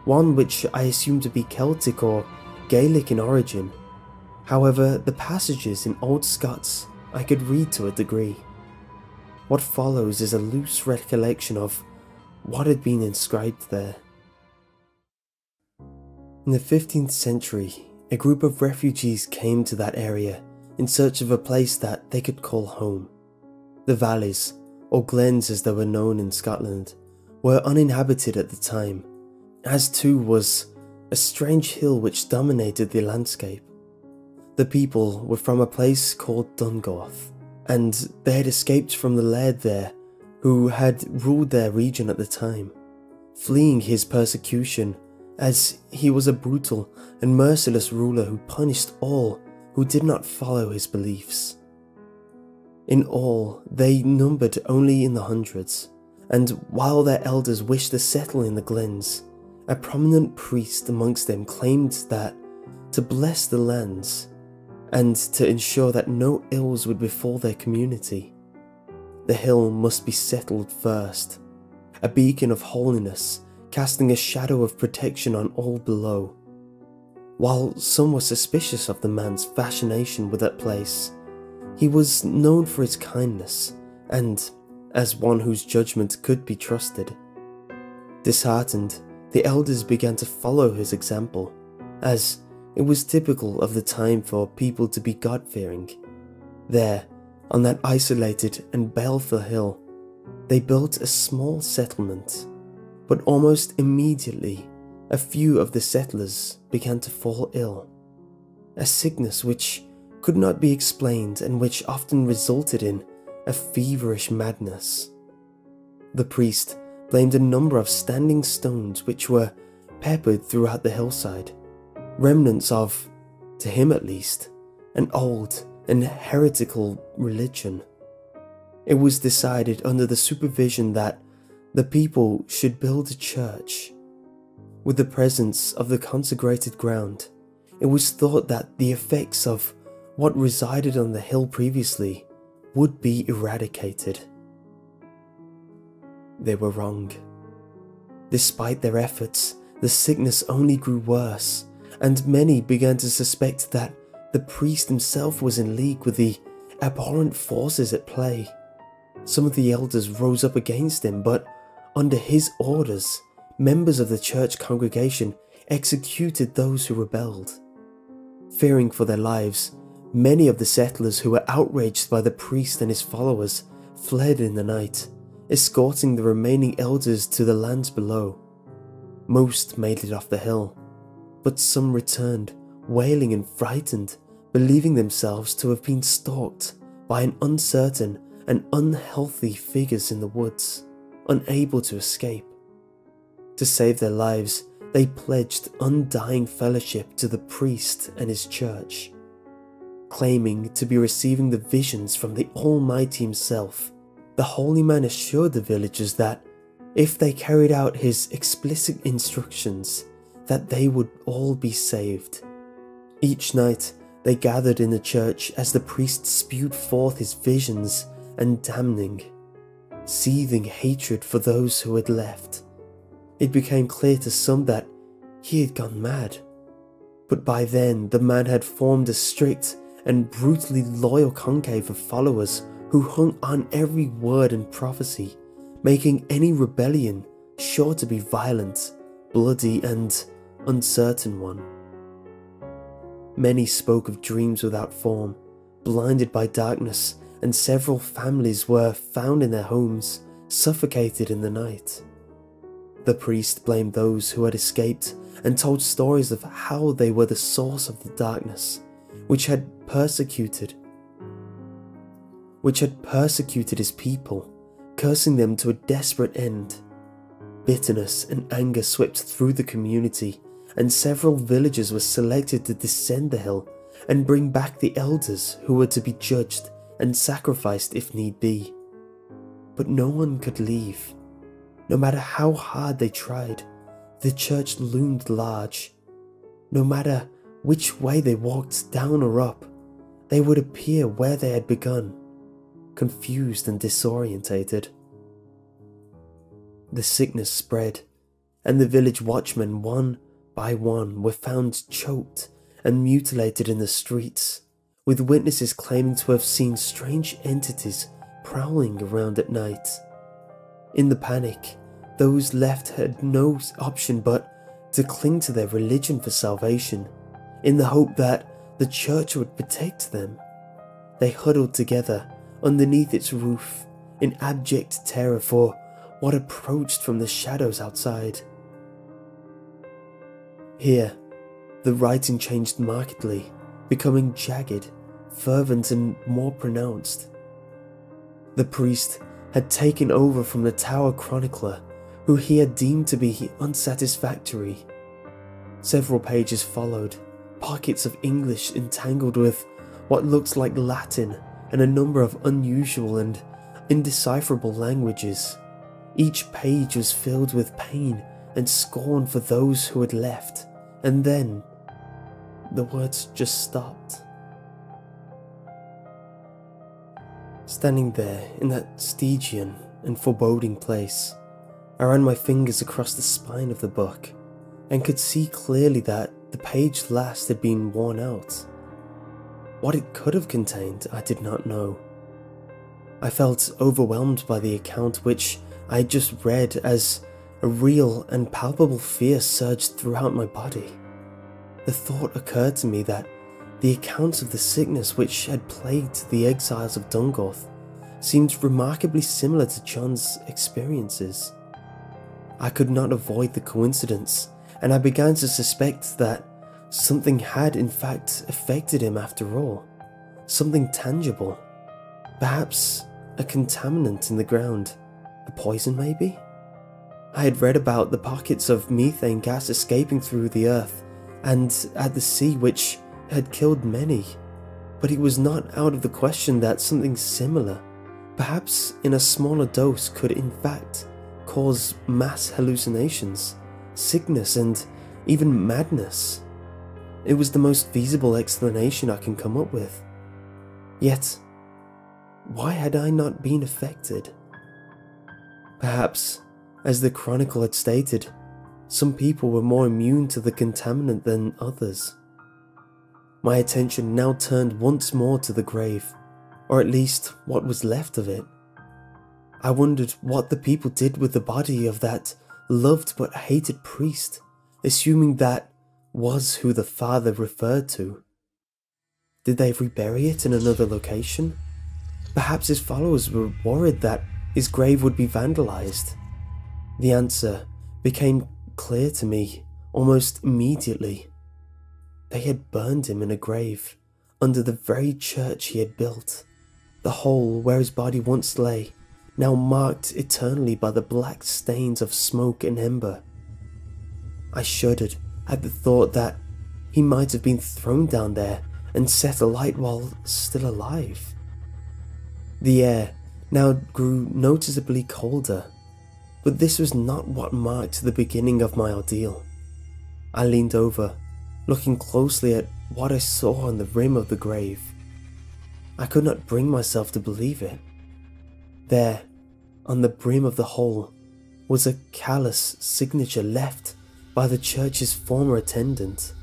one which I assumed to be Celtic or Gaelic in origin. However, the passages in Old Scots I could read to a degree. What follows is a loose recollection of what had been inscribed there. In the 15th century, a group of refugees came to that area in search of a place that they could call home. The valleys, or glens as they were known in Scotland, were uninhabited at the time, as too was a strange hill which dominated the landscape. The people were from a place called Dungoth, and they had escaped from the laird there, who had ruled their region at the time, fleeing his persecution, as he was a brutal and merciless ruler who punished all who did not follow his beliefs. In all, they numbered only in the hundreds, and while their elders wished to settle in the glens, a prominent priest amongst them claimed that to bless the lands and to ensure that no ills would befall their community, the hill must be settled first, a beacon of holiness casting a shadow of protection on all below. While some were suspicious of the man's fascination with that place, he was known for his kindness and as one whose judgment could be trusted. Disheartened, the elders began to follow his example, as it was typical of the time for people to be God-fearing. There, on that isolated and baleful hill, they built a small settlement, but almost immediately a few of the settlers began to fall ill, a sickness which could not be explained and which often resulted in a feverish madness. The priest blamed a number of standing stones which were peppered throughout the hillside, remnants of, to him at least, an old and heretical religion. It was decided under the supervision that the people should build a church. With the presence of the consecrated ground, it was thought that the effects of what resided on the hill previously would be eradicated. They were wrong. Despite their efforts, the sickness only grew worse, and many began to suspect that the priest himself was in league with the abhorrent forces at play. Some of the elders rose up against him, but under his orders, members of the church congregation executed those who rebelled. Fearing for their lives, many of the settlers who were outraged by the priest and his followers fled in the night, escorting the remaining elders to the lands below. Most made it off the hill, but some returned, wailing and frightened, believing themselves to have been stalked by an uncertain and unhealthy figures in the woods, unable to escape. To save their lives, they pledged undying fellowship to the priest and his church, claiming to be receiving the visions from the Almighty himself. The holy man assured the villagers that if they carried out his explicit instructions, that they would all be saved. Each night they gathered in the church as the priest spewed forth his visions and damning, seething hatred for those who had left. It became clear to some that he had gone mad, but by then the man had formed a strict and brutally loyal conclave of followers who hung on every word and prophecy, making any rebellion sure to be violent, bloody, and uncertain one. Many spoke of dreams without form, blinded by darkness, and several families were found in their homes, suffocated in the night. The priest blamed those who had escaped and told stories of how they were the source of the darkness, which had persecuted his people, cursing them to a desperate end. Bitterness and anger swept through the community, and several villagers were selected to descend the hill and bring back the elders who were to be judged and sacrificed if need be. But no one could leave. No matter how hard they tried, the church loomed large. No matter which way they walked, down or up, they would appear where they had begun, confused and disorientated. The sickness spread, and the village watchmen, one by one, were found choked and mutilated in the streets, with witnesses claiming to have seen strange entities prowling around at night. In the panic, those left had no option but to cling to their religion for salvation, in the hope that the church would protect them. They huddled together underneath its roof in abject terror for what approached from the shadows outside. Here, the writing changed markedly, becoming jagged, fervent, and more pronounced. The priest had taken over from the tower chronicler, who he had deemed to be unsatisfactory. Several pages followed, pockets of English entangled with what looked like Latin and a number of unusual and indecipherable languages. Each page was filled with pain and scorn for those who had left, and then the words just stopped. Standing there in that Stygian and foreboding place, I ran my fingers across the spine of the book and could see clearly that the page last had been worn out. What it could have contained, I did not know. I felt overwhelmed by the account which I had just read as a real and palpable fear surged throughout my body. The thought occurred to me that the accounts of the sickness which had plagued the exiles of Dungorth seemed remarkably similar to John's experiences. I could not avoid the coincidence, and I began to suspect that something had in fact affected him after all. Something tangible. Perhaps a contaminant in the ground. A poison maybe? I had read about the pockets of methane gas escaping through the earth and at the sea which had killed many, but it was not out of the question that something similar, perhaps in a smaller dose, could in fact cause mass hallucinations, sickness, and even madness. It was the most feasible explanation I can come up with. Yet, why had I not been affected? Perhaps, as the chronicle had stated, some people were more immune to the contaminant than others. My attention now turned once more to the grave, or at least what was left of it. I wondered what the people did with the body of that loved but hated priest, assuming that was who the father referred to. Did they rebury it in another location? Perhaps his followers were worried that his grave would be vandalized. The answer became clear to me almost immediately. They had burned him in a grave under the very church he had built. The hole where his body once lay, now marked eternally by the black stains of smoke and ember. I shuddered at the thought that he might have been thrown down there and set alight while still alive. The air now grew noticeably colder, but this was not what marked the beginning of my ordeal. I leaned over, looking closely at what I saw on the rim of the grave. I could not bring myself to believe it. There, on the brim of the hole, was a callous signature left by the church's former attendant.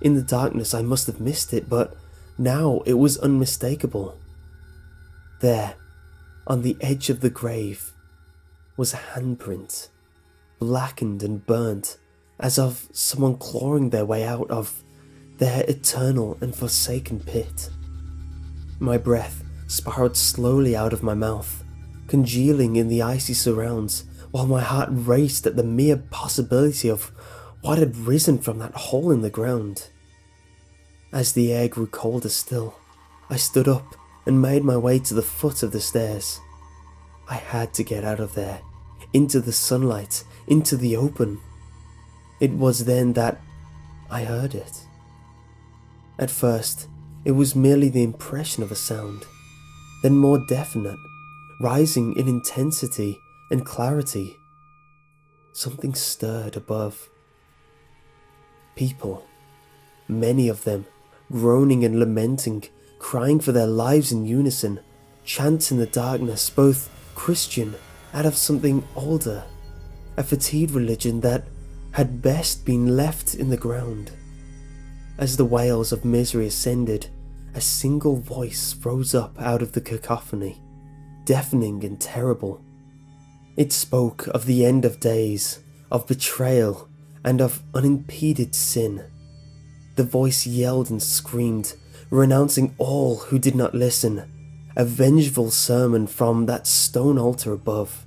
In the darkness I must have missed it, but now it was unmistakable. There, on the edge of the grave, was a handprint, blackened and burnt, as of someone clawing their way out of their eternal and forsaken pit. My breath spiraled slowly out of my mouth, congealing in the icy surrounds, while my heart raced at the mere possibility of what had risen from that hole in the ground. As the air grew colder still, I stood up and made my way to the foot of the stairs. I had to get out of there, into the sunlight, into the open. It was then that I heard it. At first, it was merely the impression of a sound, then more definite, rising in intensity and clarity. Something stirred above. People, many of them, groaning and lamenting, crying for their lives in unison, chants in the darkness, both Christian and of something older, a fatigued religion that had best been left in the ground. As the wails of misery ascended, a single voice rose up out of the cacophony, deafening and terrible. It spoke of the end of days, of betrayal, and of unimpeded sin. The voice yelled and screamed, renouncing all who did not listen, a vengeful sermon from that stone altar above.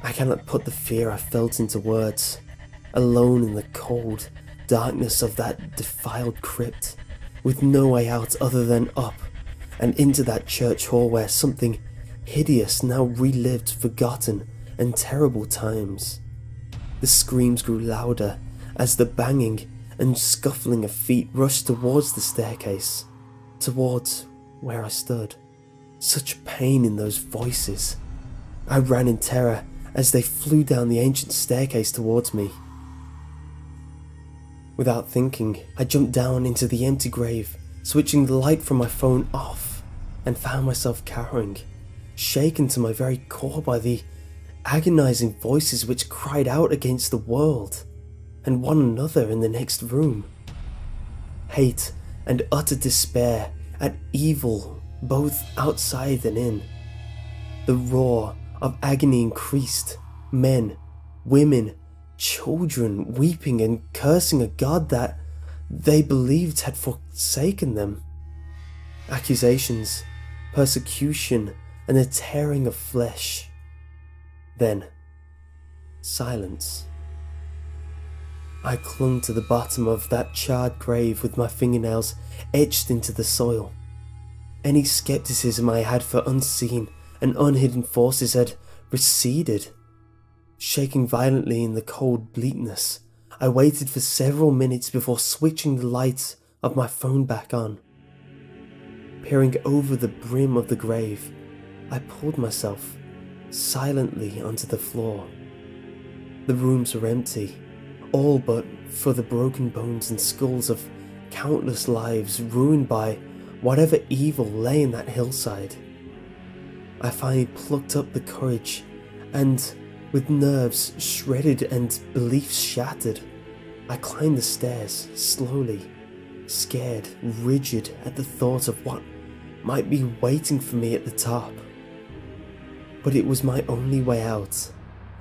I cannot put the fear I felt into words, alone in the cold darkness of that defiled crypt, with no way out other than up and into that church hall where something hideous now relived forgotten and terrible times. The screams grew louder as the banging and scuffling of feet rushed towards the staircase, towards where I stood. Such pain in those voices. I ran in terror as they flew down the ancient staircase towards me. Without thinking, I jumped down into the empty grave, switching the light from my phone off, and found myself cowering, shaken to my very core by the agonizing voices which cried out against the world and one another in the next room. Hate and utter despair at evil both outside and in. The roar of agony increased, men, women, children weeping and cursing a God that they believed had forsaken them. Accusations, persecution, and the tearing of flesh. Then, silence. I clung to the bottom of that charred grave with my fingernails etched into the soil. Any skepticism I had for unseen and unhidden forces had receded. Shaking violently in the cold bleakness, I waited for several minutes before switching the light of my phone back on. Peering over the brim of the grave, I pulled myself silently onto the floor. The rooms were empty, all but for the broken bones and skulls of countless lives ruined by whatever evil lay in that hillside. I finally plucked up the courage and, with nerves shredded and beliefs shattered, I climbed the stairs slowly, scared, rigid at the thought of what might be waiting for me at the top. But it was my only way out,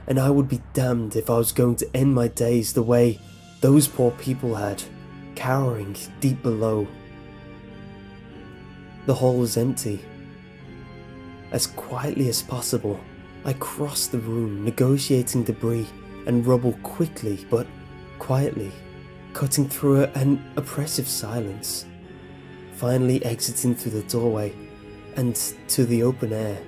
and I would be damned if I was going to end my days the way those poor people had, cowering deep below. The hall was empty. As quietly as possible, I crossed the room, negotiating debris and rubble quickly but quietly, cutting through an oppressive silence, finally exiting through the doorway and to the open air.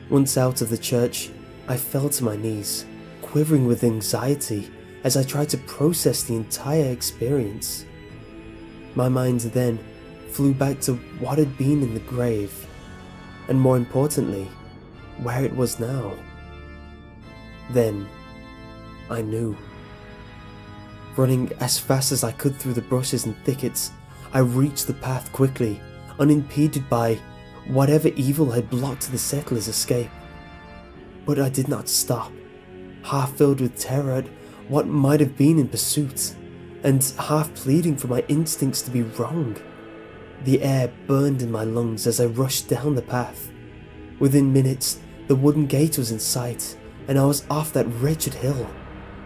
Once out of the church, I fell to my knees, quivering with anxiety as I tried to process the entire experience. My mind then flew back to what had been in the grave, and more importantly, where it was now. Then, I knew. Running as fast as I could through the bushes and thickets, I reached the path quickly, unimpeded by whatever evil had blocked the settler's escape. But I did not stop, half filled with terror at what might have been in pursuit, and half pleading for my instincts to be wrong. The air burned in my lungs as I rushed down the path. Within minutes, the wooden gate was in sight, and I was off that wretched hill,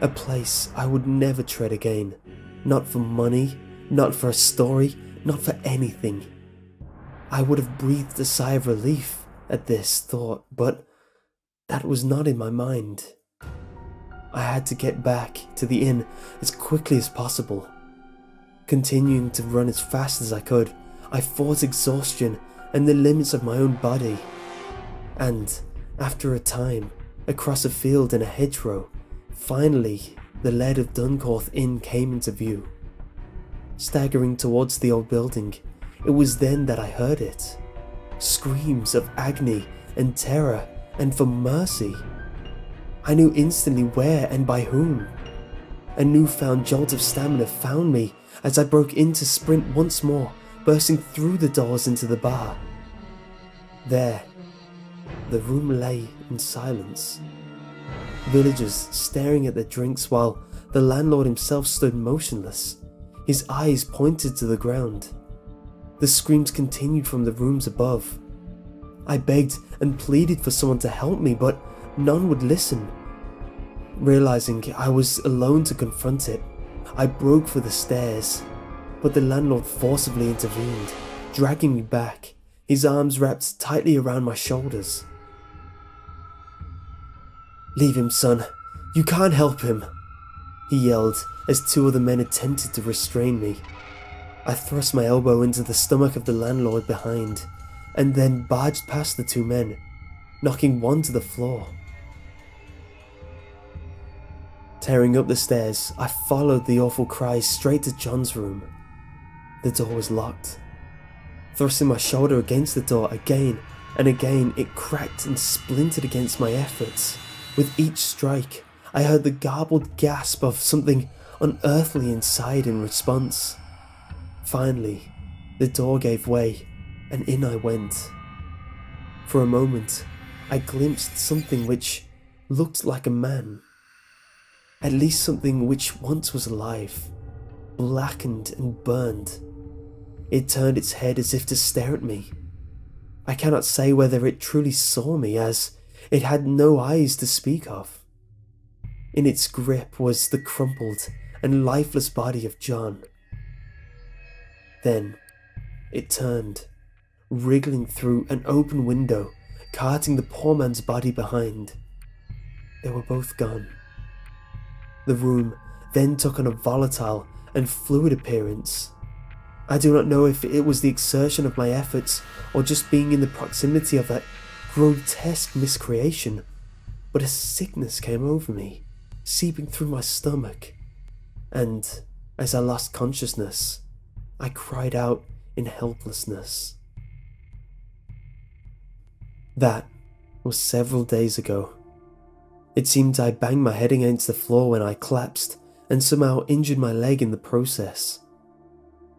a place I would never tread again. Not for money, not for a story, not for anything. I would have breathed a sigh of relief at this thought, but that was not in my mind. I had to get back to the inn as quickly as possible. Continuing to run as fast as I could, I fought exhaustion and the limits of my own body. And, after a time, across a field and a hedgerow, finally the lead of Duncorth Inn came into view. Staggering towards the old building, it was then that I heard it. Screams of agony and terror and for mercy. I knew instantly where and by whom. A newfound jolt of stamina found me as I broke into sprint once more, bursting through the doors into the bar. There, the room lay in silence. Villagers staring at their drinks while the landlord himself stood motionless, his eyes pointed to the ground. The screams continued from the rooms above. I begged and pleaded for someone to help me, but none would listen. Realizing I was alone to confront it, I broke for the stairs, but the landlord forcibly intervened, dragging me back, his arms wrapped tightly around my shoulders. "Leave him, son. You can't help him," he yelled as two of the men attempted to restrain me. I thrust my elbow into the stomach of the landlord behind, and then barged past the two men, knocking one to the floor. Tearing up the stairs, I followed the awful cries straight to John's room. The door was locked. Thrusting my shoulder against the door again and again, it cracked and splintered against my efforts. With each strike, I heard the garbled gasp of something unearthly inside in response. Finally, the door gave way, and in I went. For a moment, I glimpsed something which looked like a man. At least something which once was alive, blackened and burned. It turned its head as if to stare at me. I cannot say whether it truly saw me, as it had no eyes to speak of. In its grip was the crumpled and lifeless body of John. Then it turned, wriggling through an open window, carting the poor man's body behind. They were both gone. The room then took on a volatile and fluid appearance. I do not know if it was the exertion of my efforts or just being in the proximity of that grotesque miscreation, but a sickness came over me, seeping through my stomach, and as I lost consciousness, I cried out in helplessness. That was several days ago. It seemed I banged my head against the floor when I collapsed and somehow injured my leg in the process.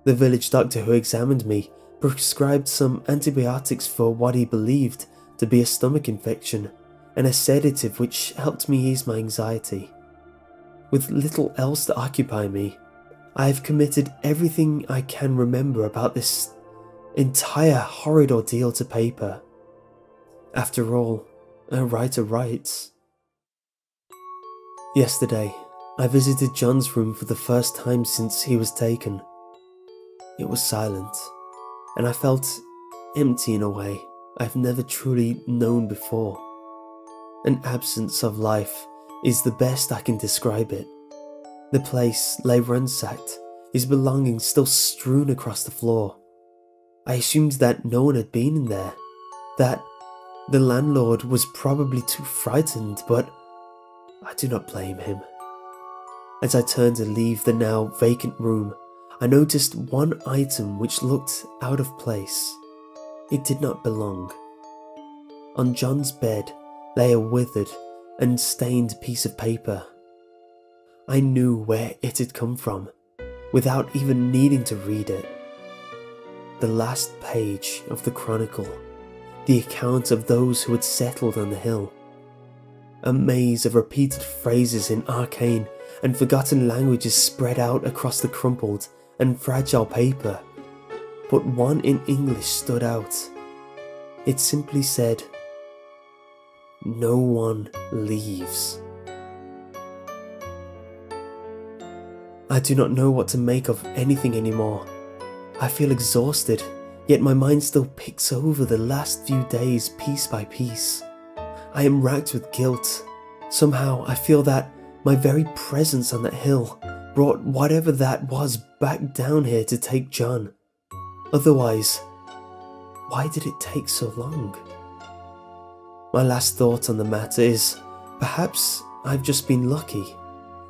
The village doctor who examined me prescribed some antibiotics for what he believed to be a stomach infection and a sedative which helped me ease my anxiety. With little else to occupy me, I have committed everything I can remember about this entire horrid ordeal to paper. After all, a writer writes. Yesterday, I visited John's room for the first time since he was taken. It was silent, and I felt empty in a way I've never truly known before. An absence of life is the best I can describe it. The place lay ransacked, his belongings still strewn across the floor. I assumed that no one had been in there, that the landlord was probably too frightened, but I do not blame him. As I turned to leave the now vacant room, I noticed one item which looked out of place. It did not belong. On John's bed lay a withered and stained piece of paper. I knew where it had come from, without even needing to read it. The last page of the chronicle, the account of those who had settled on the hill. A maze of repeated phrases in arcane and forgotten languages spread out across the crumpled and fragile paper, but one in English stood out. It simply said, "No one leaves." I do not know what to make of anything anymore. I feel exhausted, yet my mind still picks over the last few days piece by piece. I am racked with guilt. Somehow I feel that my very presence on that hill brought whatever that was back down here to take John. Otherwise, why did it take so long? My last thought on the matter is, perhaps I've just been lucky.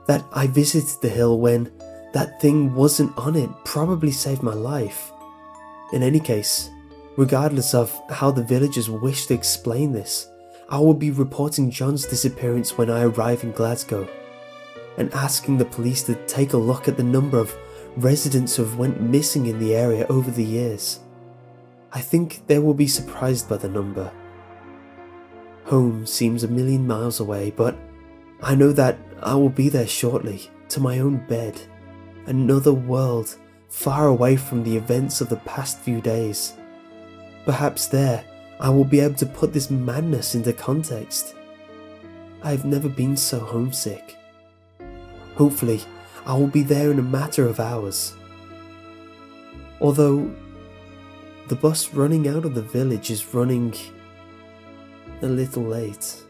That I visited the hill when that thing wasn't on it probably saved my life. In any case, regardless of how the villagers wish to explain this, I will be reporting John's disappearance when I arrive in Glasgow, and asking the police to take a look at the number of residents who have went missing in the area over the years. I think they will be surprised by the number. Home seems a million miles away, but I know that I will be there shortly, to my own bed, another world far away from the events of the past few days. Perhaps there I will be able to put this madness into context. I have never been so homesick. Hopefully, I will be there in a matter of hours. Although, the bus running out of the village is running a little late.